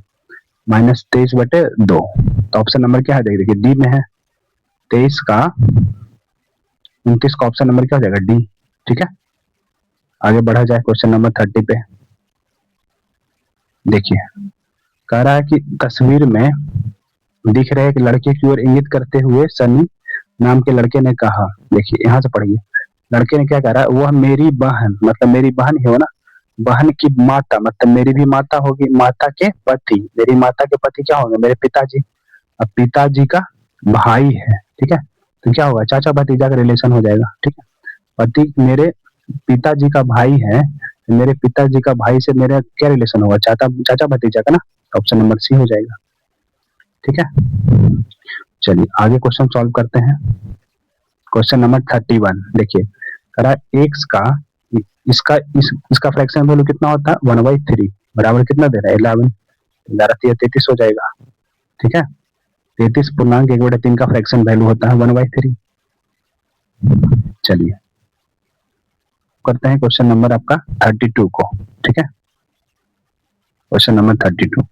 -23/2, तो ऑप्शन नंबर क्या है, देखिए डी में है, 29 का ऑप्शन नंबर क्या हो जाएगा, डी, ठीक है। आगे बढ़ा जाए क्वेश्चन नंबर 30 पे। देखिए कह रहा है कि तस्वीर में दिख रहे एक लड़के की ओर इंगित करते हुए सनी नाम के लड़के ने कहा, देखिए यहाँ से पढ़िए, लड़के ने क्या कह रहा है, वह मेरी बहन, मतलब मेरी बहन ही हो ना, बहन की माता, मतलब मेरी भी माता होगी, माता के पति, मेरी माता के पति क्या होंगे, मेरे पिताजी, अब पिताजी का भाई है, ठीक है, तो क्या होगा, चाचा भतीजा का रिलेशन हो जाएगा, ठीक है। पति मेरे पिताजी का भाई है, मेरे पिताजी का भाई से मेरा क्या रिलेशन होगा, चाचा भतीजा का ना, ऑप्शन नंबर सी हो जाएगा, ठीक है। चलिए आगे क्वेश्चन सॉल्व करते हैं। क्वेश्चन नंबर 31, देखिए कह रहा है एक्स का इसका फ्रैक्शन वैल्यू कितना होता है, 1/3 बराबर कितना दे रहा है, 11, 11×3 = 33 हो जाएगा, ठीक है। 33.1/3 का फ्रैक्शन वैल्यू होता है 1/3। चलिए करते हैं क्वेश्चन नंबर आपका 32 को, ठीक है। क्वेश्चन नंबर 32,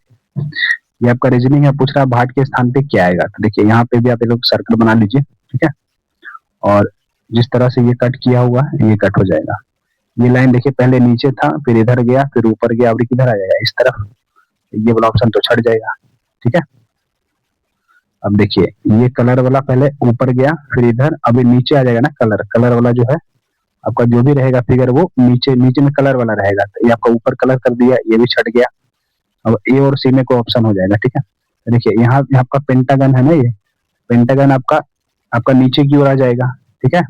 ये आपका रीजनिंग है, पूछ रहा है भाट के स्थान पे क्या आएगा, तो देखिए यहाँ पे भी आप एक सर्कल बना लीजिए, ठीक है, और जिस तरह से ये कट किया हुआ है ये कट हो जाएगा, ये लाइन देखिए पहले नीचे था, फिर इधर गया, फिर ऊपर गया, अब किधर आ जाएगा, इस तरफ, ये वाला ऑप्शन तो छट जाएगा, ठीक है। अब देखिए ये कलर वाला पहले ऊपर गया, फिर इधर, अभी नीचे आ जाएगा ना, कलर वाला जो है आपका जो भी रहेगा फिगर वो नीचे नीचे में कलर वाला रहेगा, तो ये आपका ऊपर कलर कर दिया, ये भी छट गया। अब ए और सी में कोई ऑप्शन हो जाएगा, ठीक है। तो देखिए यहाँ आपका पेंटागन है ना, ये पेंटागन आपका आपका नीचे की ओर आ जाएगा, ठीक है।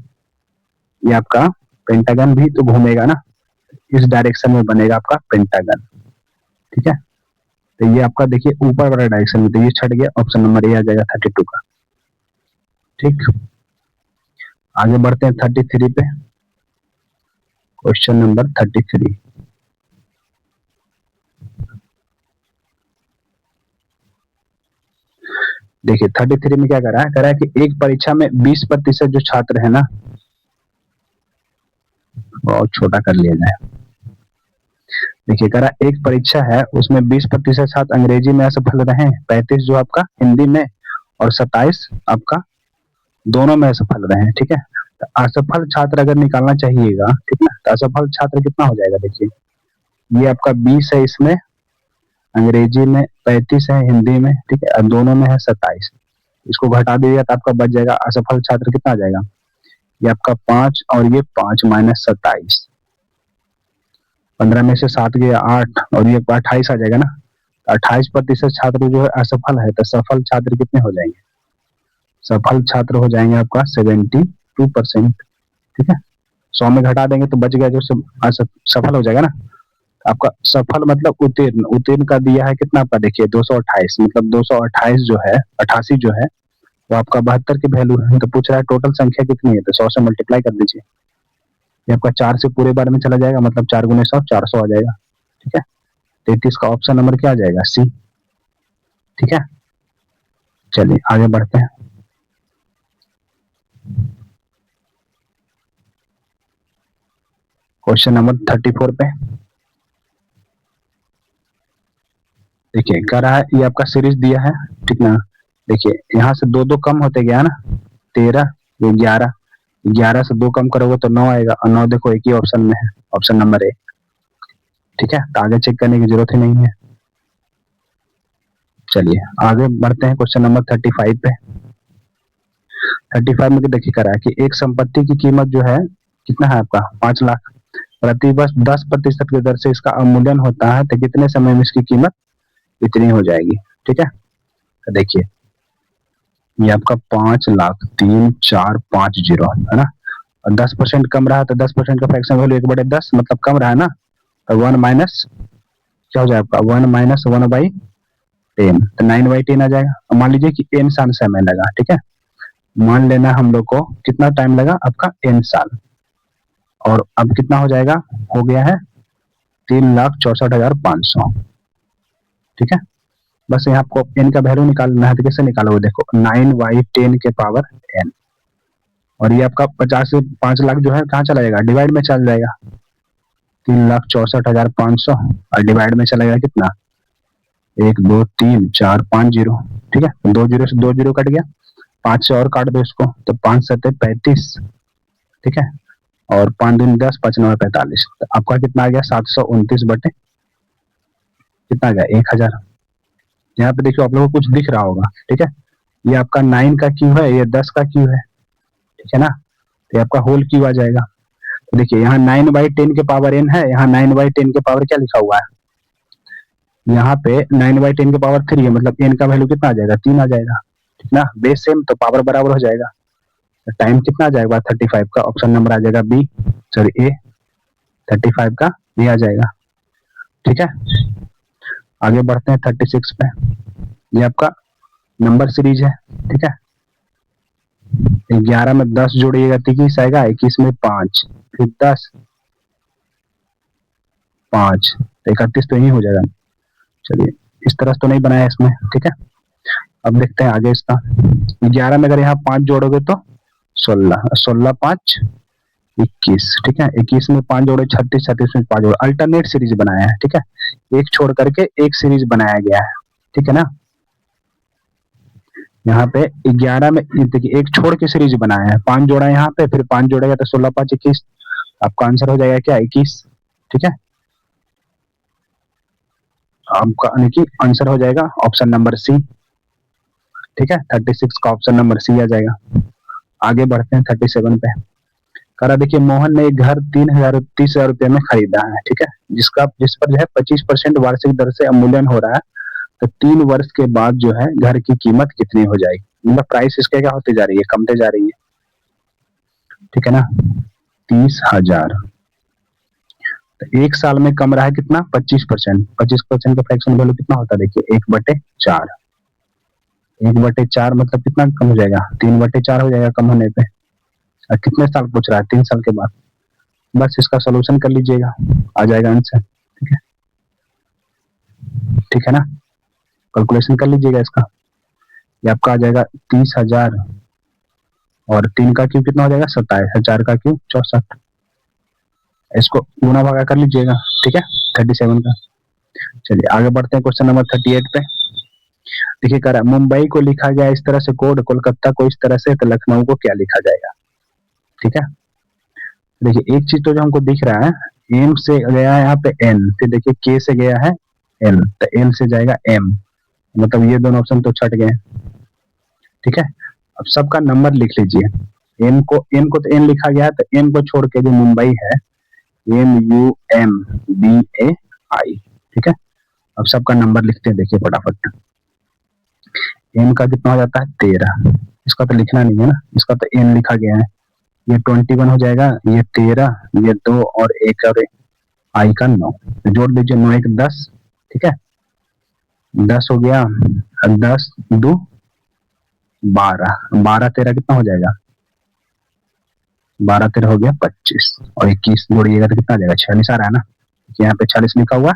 ये आपका पेंटागन भी तो घूमेगा ना, इस डायरेक्शन में बनेगा आपका पेंटागन, ठीक है। तो ये आपका देखिए ऊपर वाला डायरेक्शन में, तो ये छट गया, ऑप्शन नंबर ए आ जाएगा 32 का, ठीक, आगे बढ़ते हैं 33 पे। Question number 33। देखिए 33 में क्या कर रहा है, कह रहा है कि एक परीक्षा में 20% जो छात्र है ना, बहुत छोटा कर लिया जाए। देखिए कह रहा है एक परीक्षा है, उसमें 20% छात्र अंग्रेजी में असफल रहे, 35 जो आपका हिंदी में, और 27 आपका दोनों में असफल रहे। ठीक है, तो असफल छात्र अगर निकालना चाहिएगा, ठीक है, तो असफल छात्र कितना हो जाएगा, देखिए ये आपका 20 है, इसमें अंग्रेजी में 35 है, हिंदी में, ठीक है, और दोनों में है 27। इसको घटा दीजिएगा तो आपका बच जाएगा असफल छात्र कितना आ जाएगा, ये आपका 5 और ये 5 माइनस 27, 15 में से 7 गया 8 और ये 28 आ जाएगा ना। 28% छात्र जो है असफल है, तो सफल छात्र कितने हो जाएंगे, सफल छात्र हो जाएंगे आपका 72%। ठीक है, 100 में घटा देंगे तो बच गया जो सफल हो जाएगा ना। आपका सफल मतलब उत्तीर्ण, उत्तीर्ण का दिया है कितना आपका, देखिए 228, मतलब 228 जो है, 88 जो है वो आपका 72 की वैल्यू है। तो पूछ रहा है टोटल संख्या कितनी है, तो 100 से मल्टीप्लाई कर दीजिए, ये आपका 4 से पूरे बार में चला जाएगा, मतलब 4 गुने 100 400 आ जाएगा। ठीक है, 33 का ऑप्शन नंबर क्या आ जाएगा, सी। ठीक है, चलिए आगे बढ़ते हैं। क्वेश्चन नंबर 34 पे देखिए कह रहा है, ये आपका सीरीज दिया है, ठीक ना। देखिए यहाँ से दो दो कम होते गया ना, 13 ये 11, 11 से 2 कम करोगे तो 9 आएगा, और 9 देखो एक ही ऑप्शन में है, ऑप्शन नंबर ए। ठीक है, तो आगे चेक करने की जरूरत ही नहीं है। चलिए आगे बढ़ते हैं क्वेश्चन नंबर 35 पे। 35 में देखिए कह रहा है कि एक संपत्ति की कीमत जो है कितना है आपका, 5 लाख, प्रतिवर्ष 10% की दर से इसका अवमूल्यन होता है, तो कितने समय में इसकी कीमत इतनी हो जाएगी। ठीक है, तो देखिए ये आपका 5,03,450 है ना, और 10% कम रहा तो 10% का फ्रैक्शन वैल्यू 1/10, मतलब कम रहा ना, तो 1 माइनस क्या हो जाएगा आपका, 1 माइनस 1/10, तो 9/10 आ जाएगा। अब मान लीजिए कि n साल समय लगा, ठीक है, मान लेना हम लोग को कितना टाइम लगा आपका, n साल, और अब कितना हो जाएगा, हो गया है 3,64,500। ठीक है, बस यहाँ आपको n का वैल्यू निकालना है, तो कैसे निकालोगे, देखो 9/10 के पावर n, और ये आपका 50 से 5 लाख जो है कहाँ चला जाएगा, डिवाइड में चल जाएगा, 3,64,500, और डिवाइड में चला जाएगा कितना, 1 2 3 4 5 0। ठीक है, 2 जीरो से 2 जीरो कट गया, 5 से और काट दो इसको, तो 5 7 35। ठीक है, और 5 दूनी 10, 5 9 45, तो आपका कितना आ गया, 729 बटे कितना आ गया, 1000। यहाँ पे देखिए आप लोगों को कुछ दिख रहा होगा, ठीक है, ये आपका 9 का क्यू है, ये 10 का क्यू है, ठीक है ना, तो ये आपका होल क्यू आ जाएगा। तो देखिए यहाँ 9/10 के पावर n है, यहाँ 9/10 के पावर क्या लिखा हुआ है, यहाँ पे 9/10 के पावर 3 है, मतलब n का वैल्यू कितना आ जाएगा, 3 आ जाएगा। ठीक ना, बेस सेम तो पावर बराबर हो जाएगा। तो टाइम कितना आ जाएगा 35 का, ऑप्शन नंबर आ जाएगा बी, सॉरी ए, 35 का ये आ जाएगा। ठीक है, आगे बढ़ते हैं 36 पे। ये आपका नंबर सीरीज है, ठीक है, 11 में 10 जोड़िएगा तो 21 आएगा, 21 में 5, फिर 10 5, तो 31 तो यही हो जाएगा। चलिए इस तरह तो नहीं बनाया इसमें। ठीक है, अब देखते हैं आगे इसका, 11 में अगर यहाँ 5 जोड़ोगे तो 16, 16 5 21। ठीक है, 21 में 5 जोड़े 36, 36 में 5 जोड़े, अल्टरनेट सीरीज बनाया है। ठीक है, एक छोड़ करके एक सीरीज बनाया गया है। ठीक है ना, यहाँ पे 11 में देखिए एक छोड़ के सीरीज बनाया है, 5 जोड़ा यहाँ पे, फिर 5 जोड़ेगा तो 16 5 21, आपका आंसर हो जाएगा क्या, 21। ठीक है, आपका आंसर हो जाएगा ऑप्शन नंबर सी। ठीक है, 36 का ऑप्शन नंबर सी आ जाएगा। आगे बढ़ते हैं 37 पे। करा देखिए मोहन ने एक घर 30,000 रुपए में खरीदा है, ठीक है, जिस पर जो है 25% वार्षिक दर से अवमूल्यन हो रहा है, तो 3 वर्ष के बाद जो है घर की कीमत कितनी हो जाएगी, मतलब प्राइस इसके क्या होती जा रही है, कमते जा रही है। ठीक है ना, 30,000, तो एक साल में कम रहा है कितना, 25%, 25% का फ्रैक्शन वैल्यू कितना होता है, देखिए 1/4, 1/4 मतलब कितना कम हो जाएगा, 3/4 हो जाएगा कम होने पे। और कितने साल पूछ रहा है, 3 साल के बाद। बस इसका सोल्यूशन कर लीजिएगा, आ जाएगा आंसर। ठीक है, ठीक है ना, कैलकुलेशन कर लीजिएगा इसका। ये आपका आ जाएगा 30,000 और 3 का क्यूब कितना हो जाएगा 27 और 4 का क्यूब 64। इसको गुना भागा कर लीजिएगा। ठीक है, 37 का। चलिए आगे बढ़ते हैं क्वेश्चन नंबर 38 पे। देखिए कह रहा है मुंबई को लिखा गया इस तरह से कोड, कोलकाता को इस तरह से, तो लखनऊ को क्या लिखा जाएगा। ठीक है, देखिए एक चीज तो जो हमको दिख रहा है, एम से गया है यहाँ पे एन, फिर देखिए के से गया है एल, तो एल से जाएगा एम, मतलब ये दोनों ऑप्शन तो छट गए। ठीक है, अब सबका नंबर लिख लीजिए। एम को तो एन लिखा गया है, तो एम को छोड़ के जो मुंबई है MUMBAI। ठीक है, अब सबका नंबर लिखते हैं, देखिए फटाफट। एम का कितना हो जाता है 13, इसका तो लिखना नहीं है ना, इसका तो एन लिखा गया है। ये 21 हो जाएगा, ये 13, ये 2 और 1 और आई का 9, जोड़ दीजिए 9 1 10। ठीक है, 10 हो गया, 10 2 12, 12 13 कितना हो जाएगा, 12 13 हो गया 25 और 21 जोड़िएगा तो कितना आ जाएगा 46 आ रहा है ना, यहाँ पे 46 लिखा हुआ।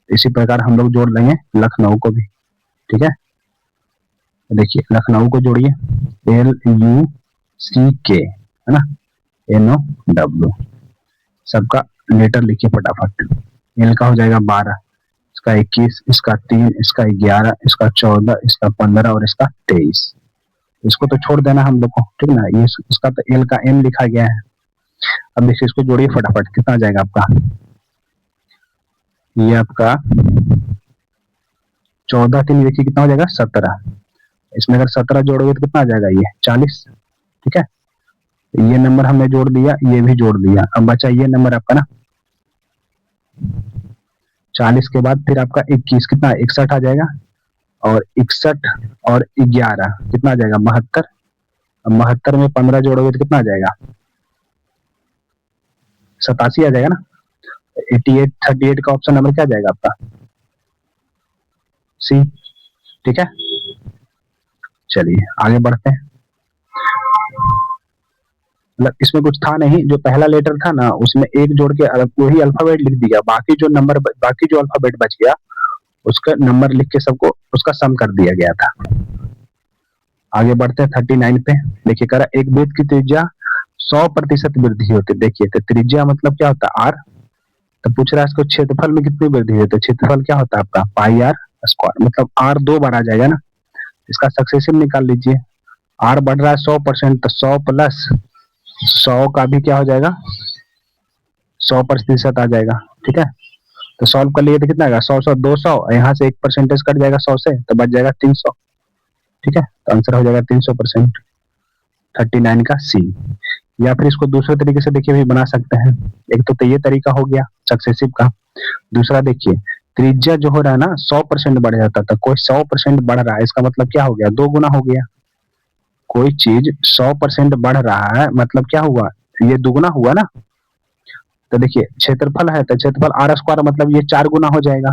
इसी प्रकार हम लोग जोड़ लेंगे लखनऊ को भी। ठीक है, देखिए लखनऊ को जोड़िए, LUCK है ना, NOW, सबका लेटर लिखिए फटाफट। एल का हो जाएगा 12, इसका 21, इसका 3, इसका 11, इसका 14, इसका 15 और इसका 23। इसको तो छोड़ देना हम लोग को, ठीक ना, ये इसका तो एल का एम लिखा गया है। अब देखिए इसको जोड़िए फटाफट, कितना आ जाएगा आपका, ये आपका 14 3 देखिए कितना हो जाएगा 17, इसमें अगर 17 जोड़ोगे तो कितना आ जाएगा ये 40। ठीक है, ये नंबर हमने जोड़ दिया, ये भी जोड़ दिया, अब बचा ये नंबर आपका ना 40 के बाद फिर आपका 21 कितना 61 आ जाएगा, और 61 और 11 कितना आ जाएगा 72। अब 72 में 15 जोड़ोगे तो कितना आ जाएगा 87 आ जाएगा ना। 88 38 का ऑप्शन नंबर क्या आ जाएगा आपका सी। ठीक है, चलिए आगे बढ़ते हैं। मतलब इसमें कुछ था नहीं, जो पहला लेटर था ना उसमें एक जोड़ के वही अल्फाबेट लिख दिया, बाकी जो नंबर बाकी जो अल्फाबेट बच गया उसका नंबर लिख के सबको उसका सम कर दिया गया था। आगे बढ़ते हैं 39 पे। देखिए कह रहा एक वृत्त की त्रिज्या 100% वृद्धि होती है। देखिए तो त्रिज्या मतलब क्या होता है आर, तो पूछ रहा है इसको क्षेत्रफल में कितनी वृद्धि है, तो क्षेत्रफल क्या होता है आपका पाई आर स्क्वायर, मतलब आर 2 बार आ जाएगा ना, इसका सक्सेसिव निकाल लीजिए। आर बढ़ रहा है 100%, तो 100 प्लस 100 का भी क्या हो जाएगा 100% आ जाएगा। ठीक है, तो सॉल्व कर लिए तो कितना आएगा 100 100 200, यहाँ से 1% कट जाएगा 100 से, तो बच जाएगा 300। ठीक है, तो आंसर हो जाएगा 300%, 39 का सी। या फिर इसको दूसरे तरीके से देखिए भी बना सकते हैं। एक तो ये तरीका हो गया सक्सेसिव का, दूसरा देखिए त्रिज्या जो हो रहा है ना 100% बढ़ जाता था, कोई 100% बढ़ रहा है, इसका मतलब क्या हो गया 2 गुना हो गया। कोई चीज 100% बढ़ रहा है मतलब क्या हुआ, ये दुगुना हुआ ना। तो देखिए क्षेत्रफल है तो क्षेत्रफल आर स्क्वायर मतलब ये 4 गुना हो जाएगा,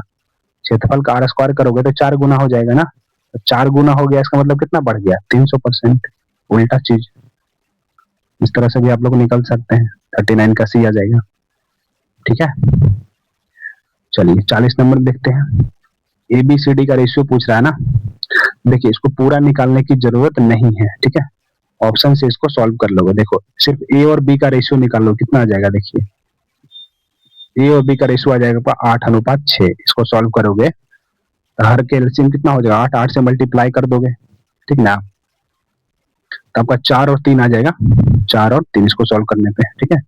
क्षेत्रफल का आर स्क्वायर करोगे तो 4 गुना हो जाएगा ना, तो 4 गुना हो गया, इसका मतलब कितना बढ़ गया 300%, उल्टा चीज। इस तरह से भी आप लोग निकल सकते हैं, 39 का सी आ जाएगा। ठीक है, चलिए 40 नंबर देखते हैं। ABCD का रेशियो पूछ रहा है ना, देखिए इसको पूरा निकालने की जरूरत नहीं है। ठीक है, ऑप्शन से इसको सॉल्व कर लोगे। देखो सिर्फ ए और बी का रेशियो निकाल लो, कितना आ जाएगा, देखिए ए और बी का रेशियो आ जाएगा 8:6। इसको सॉल्व करोगे तो हर के एलसीएम कितना हो जाएगा 8 8 से मल्टीप्लाई कर दोगे, ठीक ना, तो आपका 4 और 3 आ जाएगा, 4 और 3 इसको सॉल्व करने पे। ठीक है,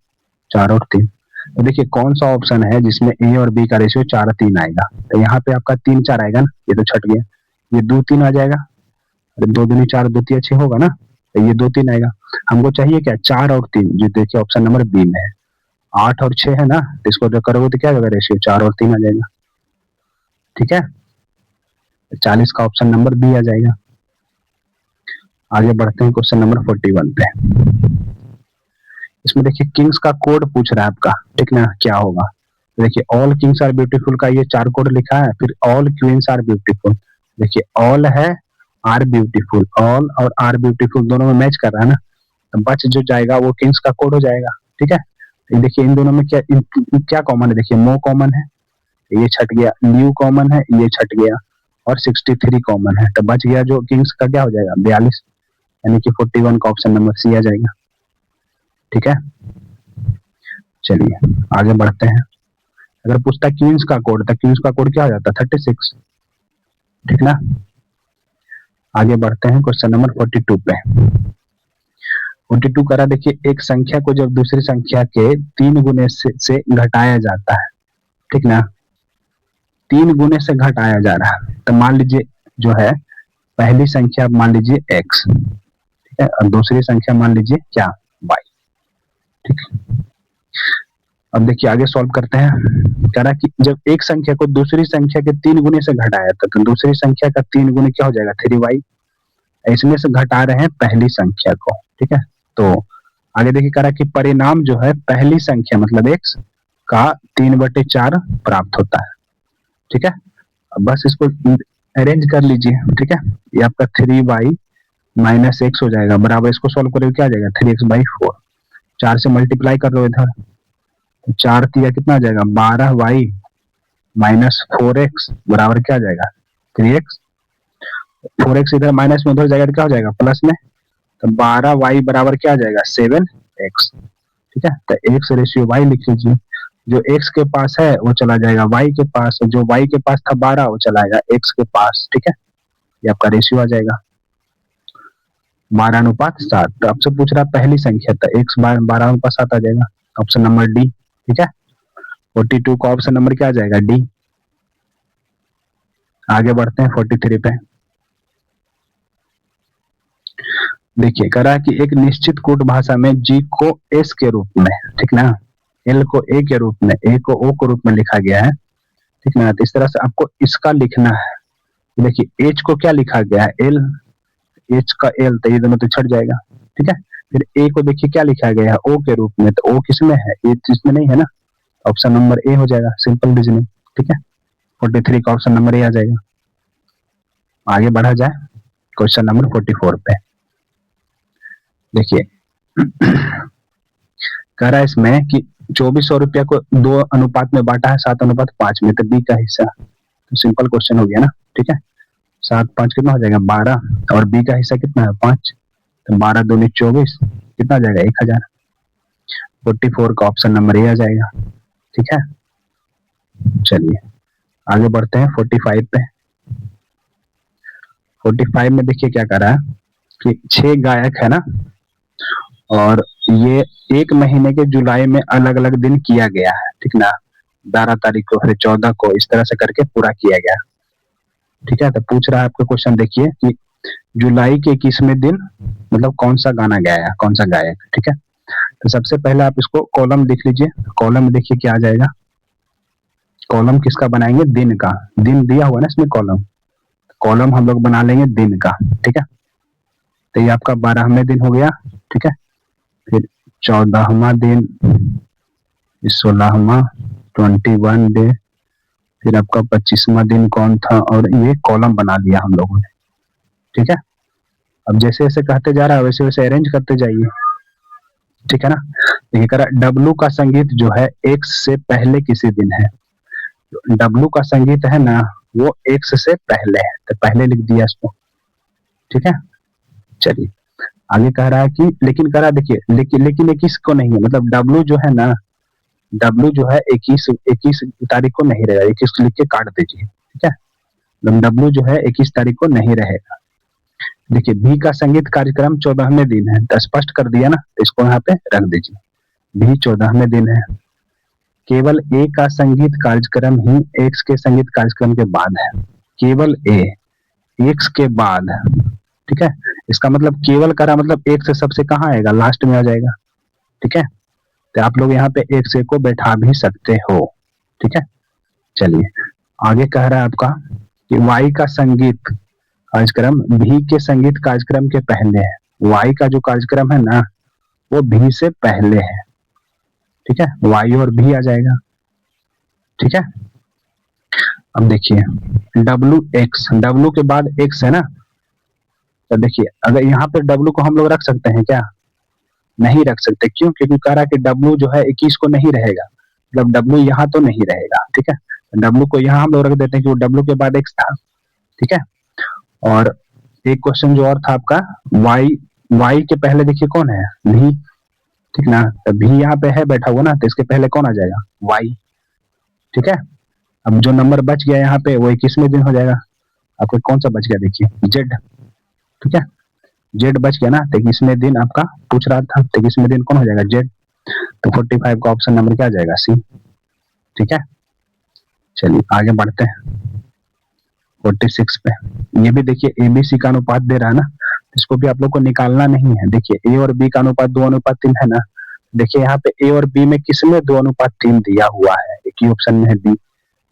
4 और 3, तो देखिए कौन सा ऑप्शन है जिसमें ए और बी का रेशियो 4 3 आएगा, तो यहाँ पे आपका 3 4 आएगा ना, ये तो छट गया, ये 2 3 आ जाएगा, 2 दूनी 4 2 3 6 होगा ना, तो ये 2 3 आएगा। हमको चाहिए क्या 4 और 3, जो देखिए ऑप्शन नंबर बी में है। 8 और 6 है ना, तो इसको जो करोगे तो क्या होगा रेशियो 4 और 3 आ जाएगा। ठीक है, 40 का ऑप्शन नंबर बी आ जाएगा। आगे बढ़ते हैं क्वेश्चन नंबर 41 पे। इसमें देखिए किंग्स का कोड पूछ रहा है आपका, ठीक ना, क्या होगा। देखिए ऑल किंग्स आर ब्यूटीफुल का ये 4 कोड लिखा है, फिर ऑल क्वींस आर ब्यूटीफुल। देखिए ऑल है आर ब्यूटीफुल, ऑल और आर ब्यूटीफुल दोनों में मैच कर रहा है ना, तो बच जो जाएगा वो किंग्स का कोड हो जाएगा। ठीक है, तो देखिए इन दोनों में क्या कॉमन है, देखिए मो कॉमन है, ये छट गया, न्यू कॉमन है, ये छट गया, और 63 कॉमन है, तो बच गया जो किंग्स का क्या हो जाएगा 42, यानी कि 41 का ऑप्शन नंबर सी आ जाएगा। ठीक है, चलिए आगे बढ़ते हैं। अगर पूछता क्वींस का कोड, तो क्वींस का कोड क्या हो जाता 36। ठीक ना, आगे बढ़ते हैं क्वेश्चन नंबर 42 पे। 42 करा, देखिए एक संख्या को जब दूसरी संख्या के 3 गुने से घटाया जाता है, ठीक ना, 3 गुने से घटाया जा रहा है, तो मान लीजिए जो है पहली संख्या मान लीजिए x, ठीक है, और दूसरी संख्या मान लीजिए क्या y। ठीक, अब देखिए आगे सॉल्व करते हैं। कह रहा कि जब एक संख्या को दूसरी संख्या के 3 गुने से घटाया तो दूसरी संख्या का 3 गुने क्या हो जाएगा 3y, इसमें से घटा रहे हैं पहली संख्या को। ठीक है, तो आगे देखिए कह रहा कि परिणाम जो है पहली संख्या मतलब x का 3/4 प्राप्त होता है। ठीक है, अब बस इसको अरेंज कर लीजिए। ठीक है, ये आपका 3y माइनस एक्स हो जाएगा, बराबर इसको सॉल्व करोगे क्या आ जाएगा 3x/4, 4 से मल्टीप्लाई कर लो इधर, 4 तिया कितना आ जाएगा 12y माइनस 4x बराबर क्या आ जाएगा 3x, 4x इधर माइनस में उधर जाएगा तो क्या हो जाएगा प्लस में, तो 12y बराबर क्या आ जाएगा 7x। ठीक है, तो x रेशियो y लिख लीजिए, जो x के पास है वो चला जाएगा y के पास, जो y के पास था 12 वो चला जाएगा x के पास। ठीक है, ये आपका रेशियो आ जाएगा 12:7। तो आपसे पूछ रहा पहली संख्या, तो x 12:7 आ जाएगा, ऑप्शन नंबर डी। ठीक है, 42 का ऑप्शन नंबर क्या आ जाएगा डी। आगे बढ़ते हैं 43 पे। देखिए कह रहा है कि एक निश्चित कोड भाषा में g को s के रूप में, ठीक ना, l को a के रूप में, a को o के रूप में लिखा गया है। ठीक ना, तो इस तरह से आपको इसका लिखना है। देखिए h को क्या लिखा गया है l, h का l, तो ये दोनों तो छट जाएगा। ठीक है, फिर a को देखिए क्या लिखा गया है o के रूप में, तो o किसमें है, a इसमें नहीं है ना, ऑप्शन नंबर ए हो जाएगा, सिंपल रीजनिंग। ठीक है, 43 का ऑप्शन नंबर ए आ जाएगा। आगे बढ़ा जाए क्वेश्चन नंबर 44 पे। देखिए कह रहा है इसमें कि 2400 रुपया को 2 अनुपात में बांटा है 7:5 में, तो बी का हिस्सा, तो सिंपल क्वेश्चन हो गया ना। ठीक है, 7×5 कितना हो जाएगा 12, और बी का हिस्सा कितना है 5, तो 12 दूनी 24 कितना आ जाएगा 1000। 44 का ऑप्शन नंबर ए आ जाएगा। ठीक है, चलिए आगे बढ़ते हैं 45 पे। 45 में देखिए क्या कर रहा है कि 6 गायक है ना, और ये एक महीने के जुलाई में अलग अलग दिन किया गया है। ठीक ना, 12 तारीख को, फिर 14 को, इस तरह से करके पूरा किया गया। ठीक है, तो पूछ रहा है आपका क्वेश्चन देखिए कि जुलाई के 21वें दिन मतलब कौन सा गाना गाया, कौन सा गायक। ठीक है, तो सबसे पहले आप इसको कॉलम लिख लीजिए। कॉलम में देखिए क्या आ जाएगा, कॉलम किसका बनाएंगे दिन का, दिन दिया हुआ ना इसमें कॉलम, कॉलम हम लोग बना लेंगे दिन का। ठीक है, तो ये आपका 12वें दिन हो गया। ठीक है, फिर 14वां दिन, 16वां, 21 डे, फिर आपका 25वां दिन कौन था, और ये कॉलम बना लिया हम लोगों ने। ठीक है, अब जैसे जैसे कहते जा रहा है वैसे वैसे अरेंज करते जाइए। ठीक है ना, देखिए कह रहा डब्लू का संगीत जो है एक्स से पहले किसी दिन है, डब्लू का संगीत है ना वो एक्स से पहले है, तो पहले लिख दिया इसको। ठीक है, चलिए आगे कह रहा है कि लेकिन कह रहा देखिए लेकिन 21 को नहीं है, मतलब डब्लू जो है ना, डब्लू जो है 21 तारीख को नहीं रहेगा, 21 लिख के काट दीजिए। ठीक है, मतलब डब्लू जो है 21 तारीख को नहीं रहेगा। देखिए भी का संगीत कार्यक्रम 14वें दिन है, तो स्पष्ट कर दिया ना, तो इसको यहाँ पे रख दीजिए, भी 14वें दिन है। केवल ए का संगीत कार्यक्रम ही एक्स के संगीत कार्यक्रम के बाद है, केवल ए एक्स के बाद। ठीक है, इसका मतलब केवल करा मतलब एक से सबसे कहाँ आएगा लास्ट में आ जाएगा। ठीक है, तो आप लोग यहाँ पे एक से को बैठा भी सकते हो। ठीक है, चलिए आगे कह रहा है आपका कि वाई का संगीत कार्यक्रम भी के संगीत कार्यक्रम के पहले है, वाई का जो कार्यक्रम है ना वो भी से पहले है। ठीक है, वाई और भी आ जाएगा। ठीक है, अब देखिए डब्लू एक्स, डब्लू के बाद एक्स है ना, तो देखिए अगर यहाँ पे W को हम लोग रख सकते हैं क्या? नहीं रख सकते। क्यों? क्योंकि कह रहा है कि W जो है 21 को नहीं रहेगा, मतलब W यहाँ तो नहीं रहेगा। ठीक है, W को यहाँ हम लोग रख देते हैं कि वो W के बाद X था। ठीक है, और एक क्वेश्चन जो और था आपका, y के पहले देखिए कौन है? V। ठीक ना, तो V यहाँ पे है बैठा हुआ ना, तो इसके पहले कौन आ जाएगा? y। ठीक है, अब जो नंबर बच गया यहाँ पे वो 21वें दिन हो जाएगा। आपको कौन सा बच गया? देखिए Z। ठीक है, Z बच गया ना, तो 21वें दिन आपका पूछ रहा था, तो 21वें दिन कौन हो जाएगा? Z। तो 45 का ऑप्शन नंबर क्या आ जाएगा? C। ठीक है, चलिए आगे बढ़ते हैं 46 पे। ये भी देखिए ABC का अनुपात दे रहा है ना, इसको भी आप लोग को निकालना नहीं है। देखिए A और B का अनुपात 2:3 है ना, देखिए यहाँ पे A और B में किसमें 2:3 दिया हुआ है? एक ही ऑप्शन में है B,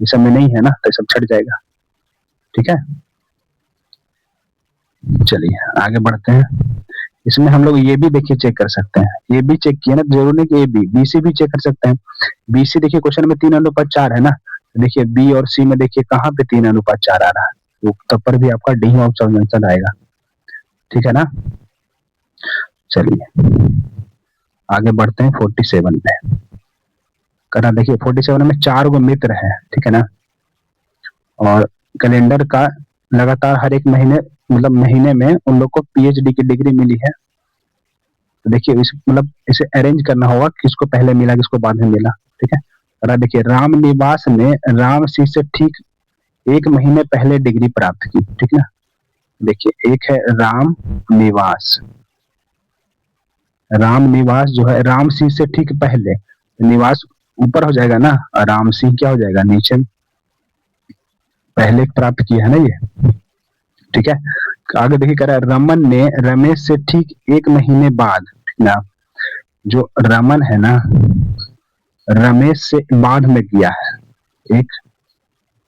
इस सब में नहीं है ना, तो सब छट जाएगा। ठीक है, चलिए आगे बढ़ते हैं। इसमें हम लोग ये भी देखिए चेक कर सकते हैं, ये भी चेक किया ना, जरूरी नहीं कि A B, BC भी चेक कर सकते हैं। BC देखिए क्वेश्चन में 3:4 है ना, देखिए B और C में देखिए कहाँ पे 3:4 आ रहा है, तो तब पर भी आपका डी ऑप्शन आंसर आएगा। ठीक है ना, चलिए आगे बढ़ते हैं 47 पे। करा देखिए 47 में 4 गो मित्र है। ठीक है ना, और कैलेंडर का लगातार हर एक महीने, मतलब महीने में उन लोग को PhD की डिग्री मिली है। तो देखिए इस मतलब इसे अरेंज करना होगा, किसको पहले मिला किसको बाद में मिला। ठीक है, और देखिए राम निवास ने राम सी से ठीक 1 महीने पहले डिग्री प्राप्त की। ठीक है, देखिए एक है राम निवास, राम निवास जो है राम सी से ठीक पहले, निवास ऊपर हो जाएगा ना, और राम सी क्या हो जाएगा? नीचे। पहले प्राप्त किया है ना ये। ठीक है, आगे देखिए कह रहा है रमन ने रमेश से ठीक 1 महीने बाद ना, जो रमन है ना रमेश से बाद में किया है,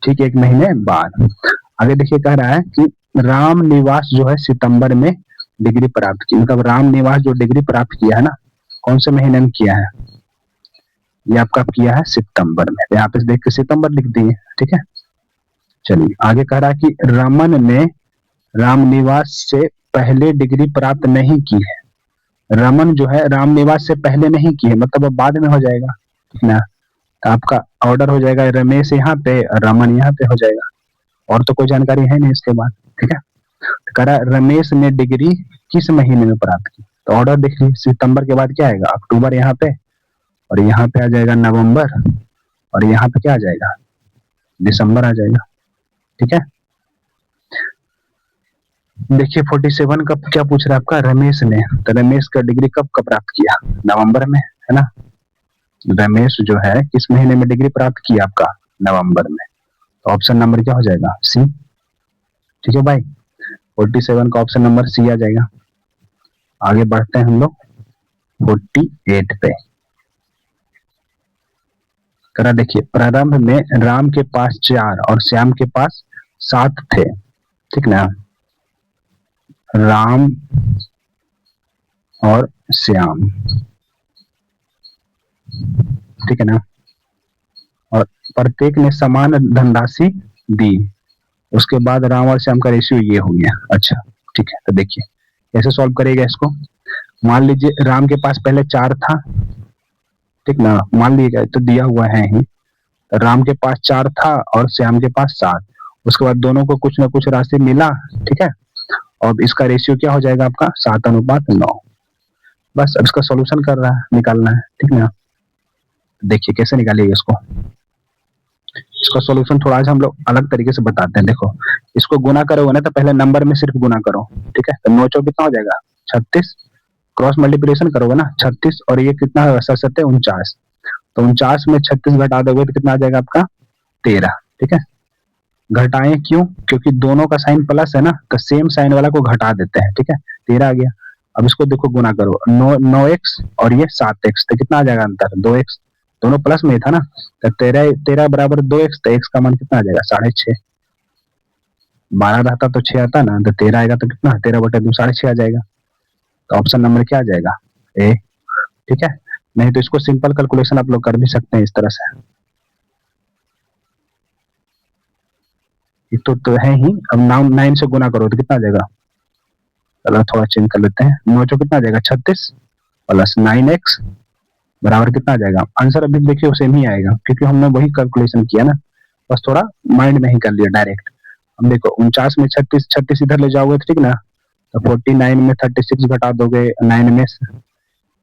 ठीक 1 महीने बाद। आगे देखिए कह रहा है कि राम निवास जो है सितंबर में डिग्री प्राप्त की, मतलब राम निवास जो डिग्री प्राप्त किया है ना, कौन से महीने में किया है? ये आपका किया है सितंबर में, यहाँ पे देख के सितंबर लिख दिए। ठीक है, चलिए आगे कह रहा है कि रमन ने रामनिवास से पहले डिग्री प्राप्त नहीं की है। रमन जो है रामनिवास से पहले नहीं की है, मतलब अब बाद में हो जाएगा। ठीक ना, तो आपका ऑर्डर हो जाएगा रमेश यहाँ पे और रमन यहाँ पे हो जाएगा, और तो कोई जानकारी है नहीं इसके बाद। ठीक है, तो कह रहा रमेश ने डिग्री किस महीने में प्राप्त की, तो ऑर्डर देख लीजिए, सितंबर के बाद क्या आएगा? अक्टूबर यहाँ पे, और यहाँ पे आ जाएगा नवंबर, और यहाँ पे क्या आ जाएगा? दिसंबर आ जाएगा। ठीक है, देखिए 47 का क्या पूछ रहा है आपका? रमेश ने, तो रमेश का डिग्री कब का प्राप्त किया? नवंबर में, है ना। रमेश जो है किस महीने में डिग्री प्राप्त किया? आपका नवंबर में, तो ऑप्शन नंबर क्या हो जाएगा? सी। ठीक है भाई, 47 का ऑप्शन नंबर सी आ जाएगा। आगे बढ़ते हैं हम लोग 48 पे। करा देखिए प्रारंभ में राम के पास 4 और श्याम के पास 7 थे। ठीक ना, राम और श्याम, ठीक है ना, और प्रत्येक ने समान धनराशि दी। उसके बाद राम और श्याम का रेशियो ये हो गया। अच्छा ठीक है, तो देखिए कैसे सॉल्व करेगा इसको। मान लीजिए राम के पास पहले 4 था, ठीक ना, मान लीजिएगा तो दिया हुआ है ही, राम के पास 4 था और श्याम के पास 7। उसके बाद दोनों को कुछ ना कुछ राशि मिला। ठीक है, और इसका रेशियो क्या हो जाएगा आपका? 7:9। बस अब इसका सॉल्यूशन कर रहा है, निकालना है। ठीक ना, देखिए कैसे निकालिएगा इसको। इसका सॉल्यूशन थोड़ा आज हम लोग अलग तरीके से बताते हैं। देखो इसको गुना करोगे ना, तो पहले नंबर में सिर्फ गुना करो। ठीक है, तो 9 चौक कितना हो जाएगा? 36। क्रॉस मल्टीप्लिकेशन करोगे ना, 36 और ये कितना होगा? 7 49। तो 49 में 36 घटा दोगे तो कितना आ जाएगा आपका? 13। ठीक है, घटाएं क्यों? क्योंकि दोनों का साइन प्लस है ना, तो सेम साइन वाला को घटा देते हैं। ठीक है, 13 आ गया। अब इसको देखो गुना करो, 9x और ये 7x, तो कितना आ जाएगा अंतर? 2x। दोनों प्लस में था ना, तो 13 बराबर 2x, तो x का मान कितना आ जाएगा? 6.5। 12 रहता तो 6 आता ना, तो 13 आएगा तो कितना? 13/2 6.5 आ जाएगा। तो ऑप्शन नंबर क्या आ जाएगा? ए। ठीक है, नहीं तो इसको सिंपल कैलकुलेशन आप लोग कर भी सकते हैं इस तरह से। तो है ही। अब 9 से गुना करो तो कितना आ जाएगा? कलर थोड़ा चेंज कर लेते हैं। 9 चौक कितना आ जाएगा 36 प्लस 9x बराबर कितना आ जाएगा। आंसर अभी देखिए सेम ही आएगा क्योंकि हमने वही कैलकुलेशन किया ना, बस थोड़ा माइंड में ही कर लिया डायरेक्ट। हम देखो 49 में 36 36 इधर ले जाओगे ठीक ना, तो 49 में 36 घटा दोगे 9 में,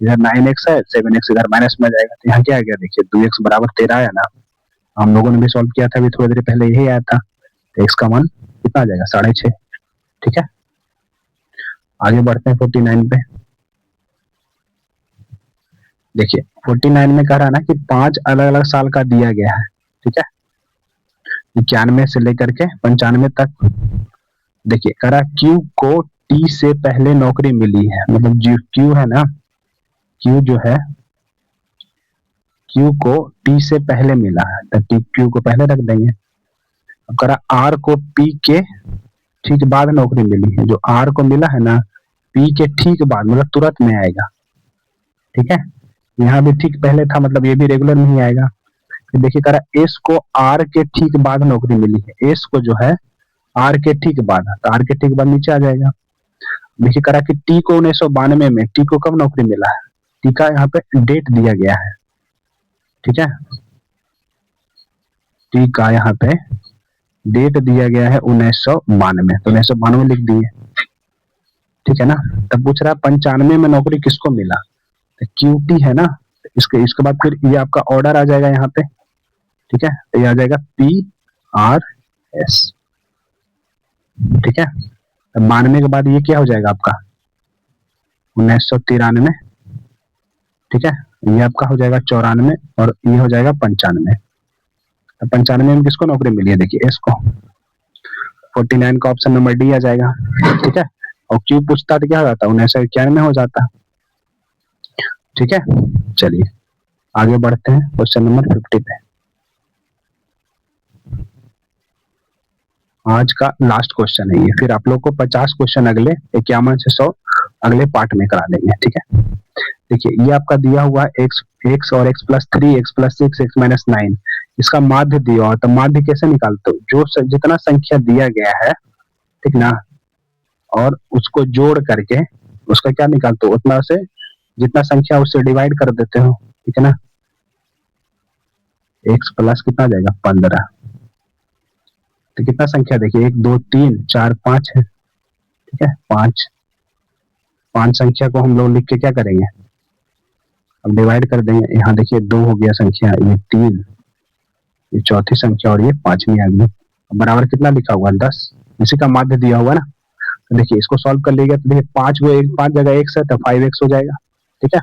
इधर 9x है 7x इधर माइनस में जाएगा, तो यहाँ क्या आ गया देखिए 2x बराबर 13 आया ना। हम लोगों ने भी सॉल्व किया था अभी थोड़ी देर पहले, यही आया था। तो x का मान कितना आ जाएगा 6.5। ठीक है, आगे बढ़ते हैं 49 पे। देखिए 49 में कह रहा है ना कि 5 अलग अलग साल का दिया गया है। ठीक है, 91 से लेकर के 95 तक। देखिए कह रहा Q को T से पहले नौकरी मिली है, मतलब जो Q है ना, Q जो है Q को T से पहले मिला है, तो Q को पहले रख देंगे। अब कह रहा R को P के ठीक बाद नौकरी मिली है, जो R को मिला है ना P के ठीक बाद, मतलब तुरंत में आएगा। ठीक है, यहाँ भी ठीक पहले था, मतलब ये भी रेगुलर में ही आएगा। फिर देखिए कह रहा S को R के ठीक बाद नौकरी मिली है, S को जो है R के ठीक बाद, तो R के ठीक बाद नीचे आ जाएगा। देखिए कह रहा कि T को 1992 में, T को कब नौकरी मिला है, T का यहाँ पे डेट दिया गया है। ठीक है, T का यहाँ पे डेट दिया गया है 1992, तो 1992 लिख दिए। ठीक है ना, तब पूछ रहा है 95 में नौकरी किसको मिला, तो QT है ना, इसके बाद फिर ये आपका ऑर्डर आ जाएगा यहाँ पे। ठीक है, तो ये आ जाएगा PRS। ठीक है, तो 92 के बाद ये क्या हो जाएगा आपका 1993। ठीक है, ये आपका हो जाएगा 94 और ये हो जाएगा 95। तो 95 में किसको नौकरी मिली है, देखिए S को। 49 का ऑप्शन नंबर डी आ जाएगा। ठीक है, और क्यू पूछता तो क्या हो जाता 1991 में हो जाता। ठीक है, चलिए आगे बढ़ते हैं क्वेश्चन नंबर 50 पे। आज का लास्ट क्वेश्चन है ये, फिर आप लोग को 50 क्वेश्चन अगले 51 से 100 अगले पार्ट में करा देंगे। ठीक है, देखिए ये आपका दिया हुआ x और x plus 3 x plus 6 x minus 9, इसका माध्य दिया हुआ, तो माध्य कैसे निकालते हो, जो जितना संख्या दिया गया है ठीक ना, और उसको जोड़ करके उसका क्या निकालते हो, उतना से जितना संख्या उससे डिवाइड कर देते हो। ठीक है ना, x प्लस कितना आ जाएगा 15, तो कितना संख्या देखिए 1 2 3 4 5 है। ठीक है, 5 संख्या को हम लोग लिख के क्या करेंगे, अब डिवाइड कर देंगे। यहाँ देखिए 2 हो गया संख्या, ये 3, ये चौथी संख्या और ये 5वीं आ गई। बराबर कितना लिखा हुआ 10, इसी का माध्य दिया हुआ ना। तो देखिए इसको सॉल्व कर लीजिए, तो देखिए 5 जगह x है तो 5x हो जाएगा। ठीक है,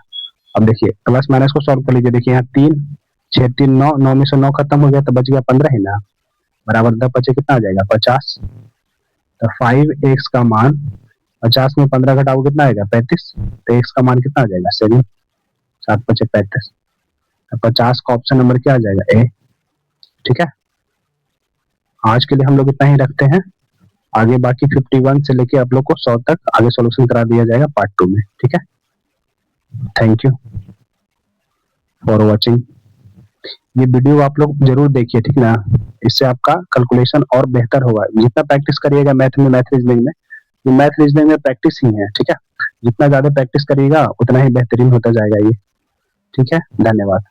अब देखिए प्लस माइनस को सॉल्व कर लीजिए, देखिए यहाँ 3 6 3 9, 9 में से 9 खत्म हो गया तो बच गया 15 ही ना, बराबर 10 बचे कितना आ जाएगा 50। तो 5x का मान 50 में 15 घटाओ कितना आएगा 35, तो x का मान कितना आ जाएगा 7, 7 5 35। तो 50 का ऑप्शन नंबर क्या आ जाएगा ए। ठीक है, आज के लिए हम लोग इतना ही रखते हैं, आगे बाकी 51 से लेके आप लोग को 100 तक आगे सॉल्यूशन करा दिया जाएगा पार्ट 2 में। ठीक है, थैंक यू फॉर वॉचिंग। ये वीडियो आप लोग जरूर देखिए, ठीक ना, इससे आपका कैलकुलेशन और बेहतर होगा। जितना प्रैक्टिस करिएगा मैथ में, मैथ रीजनिंग में, ये मैथ रीजनिंग में प्रैक्टिस ही है। ठीक है, जितना ज्यादा प्रैक्टिस करिएगा उतना ही बेहतरीन होता जाएगा ये। ठीक है, धन्यवाद।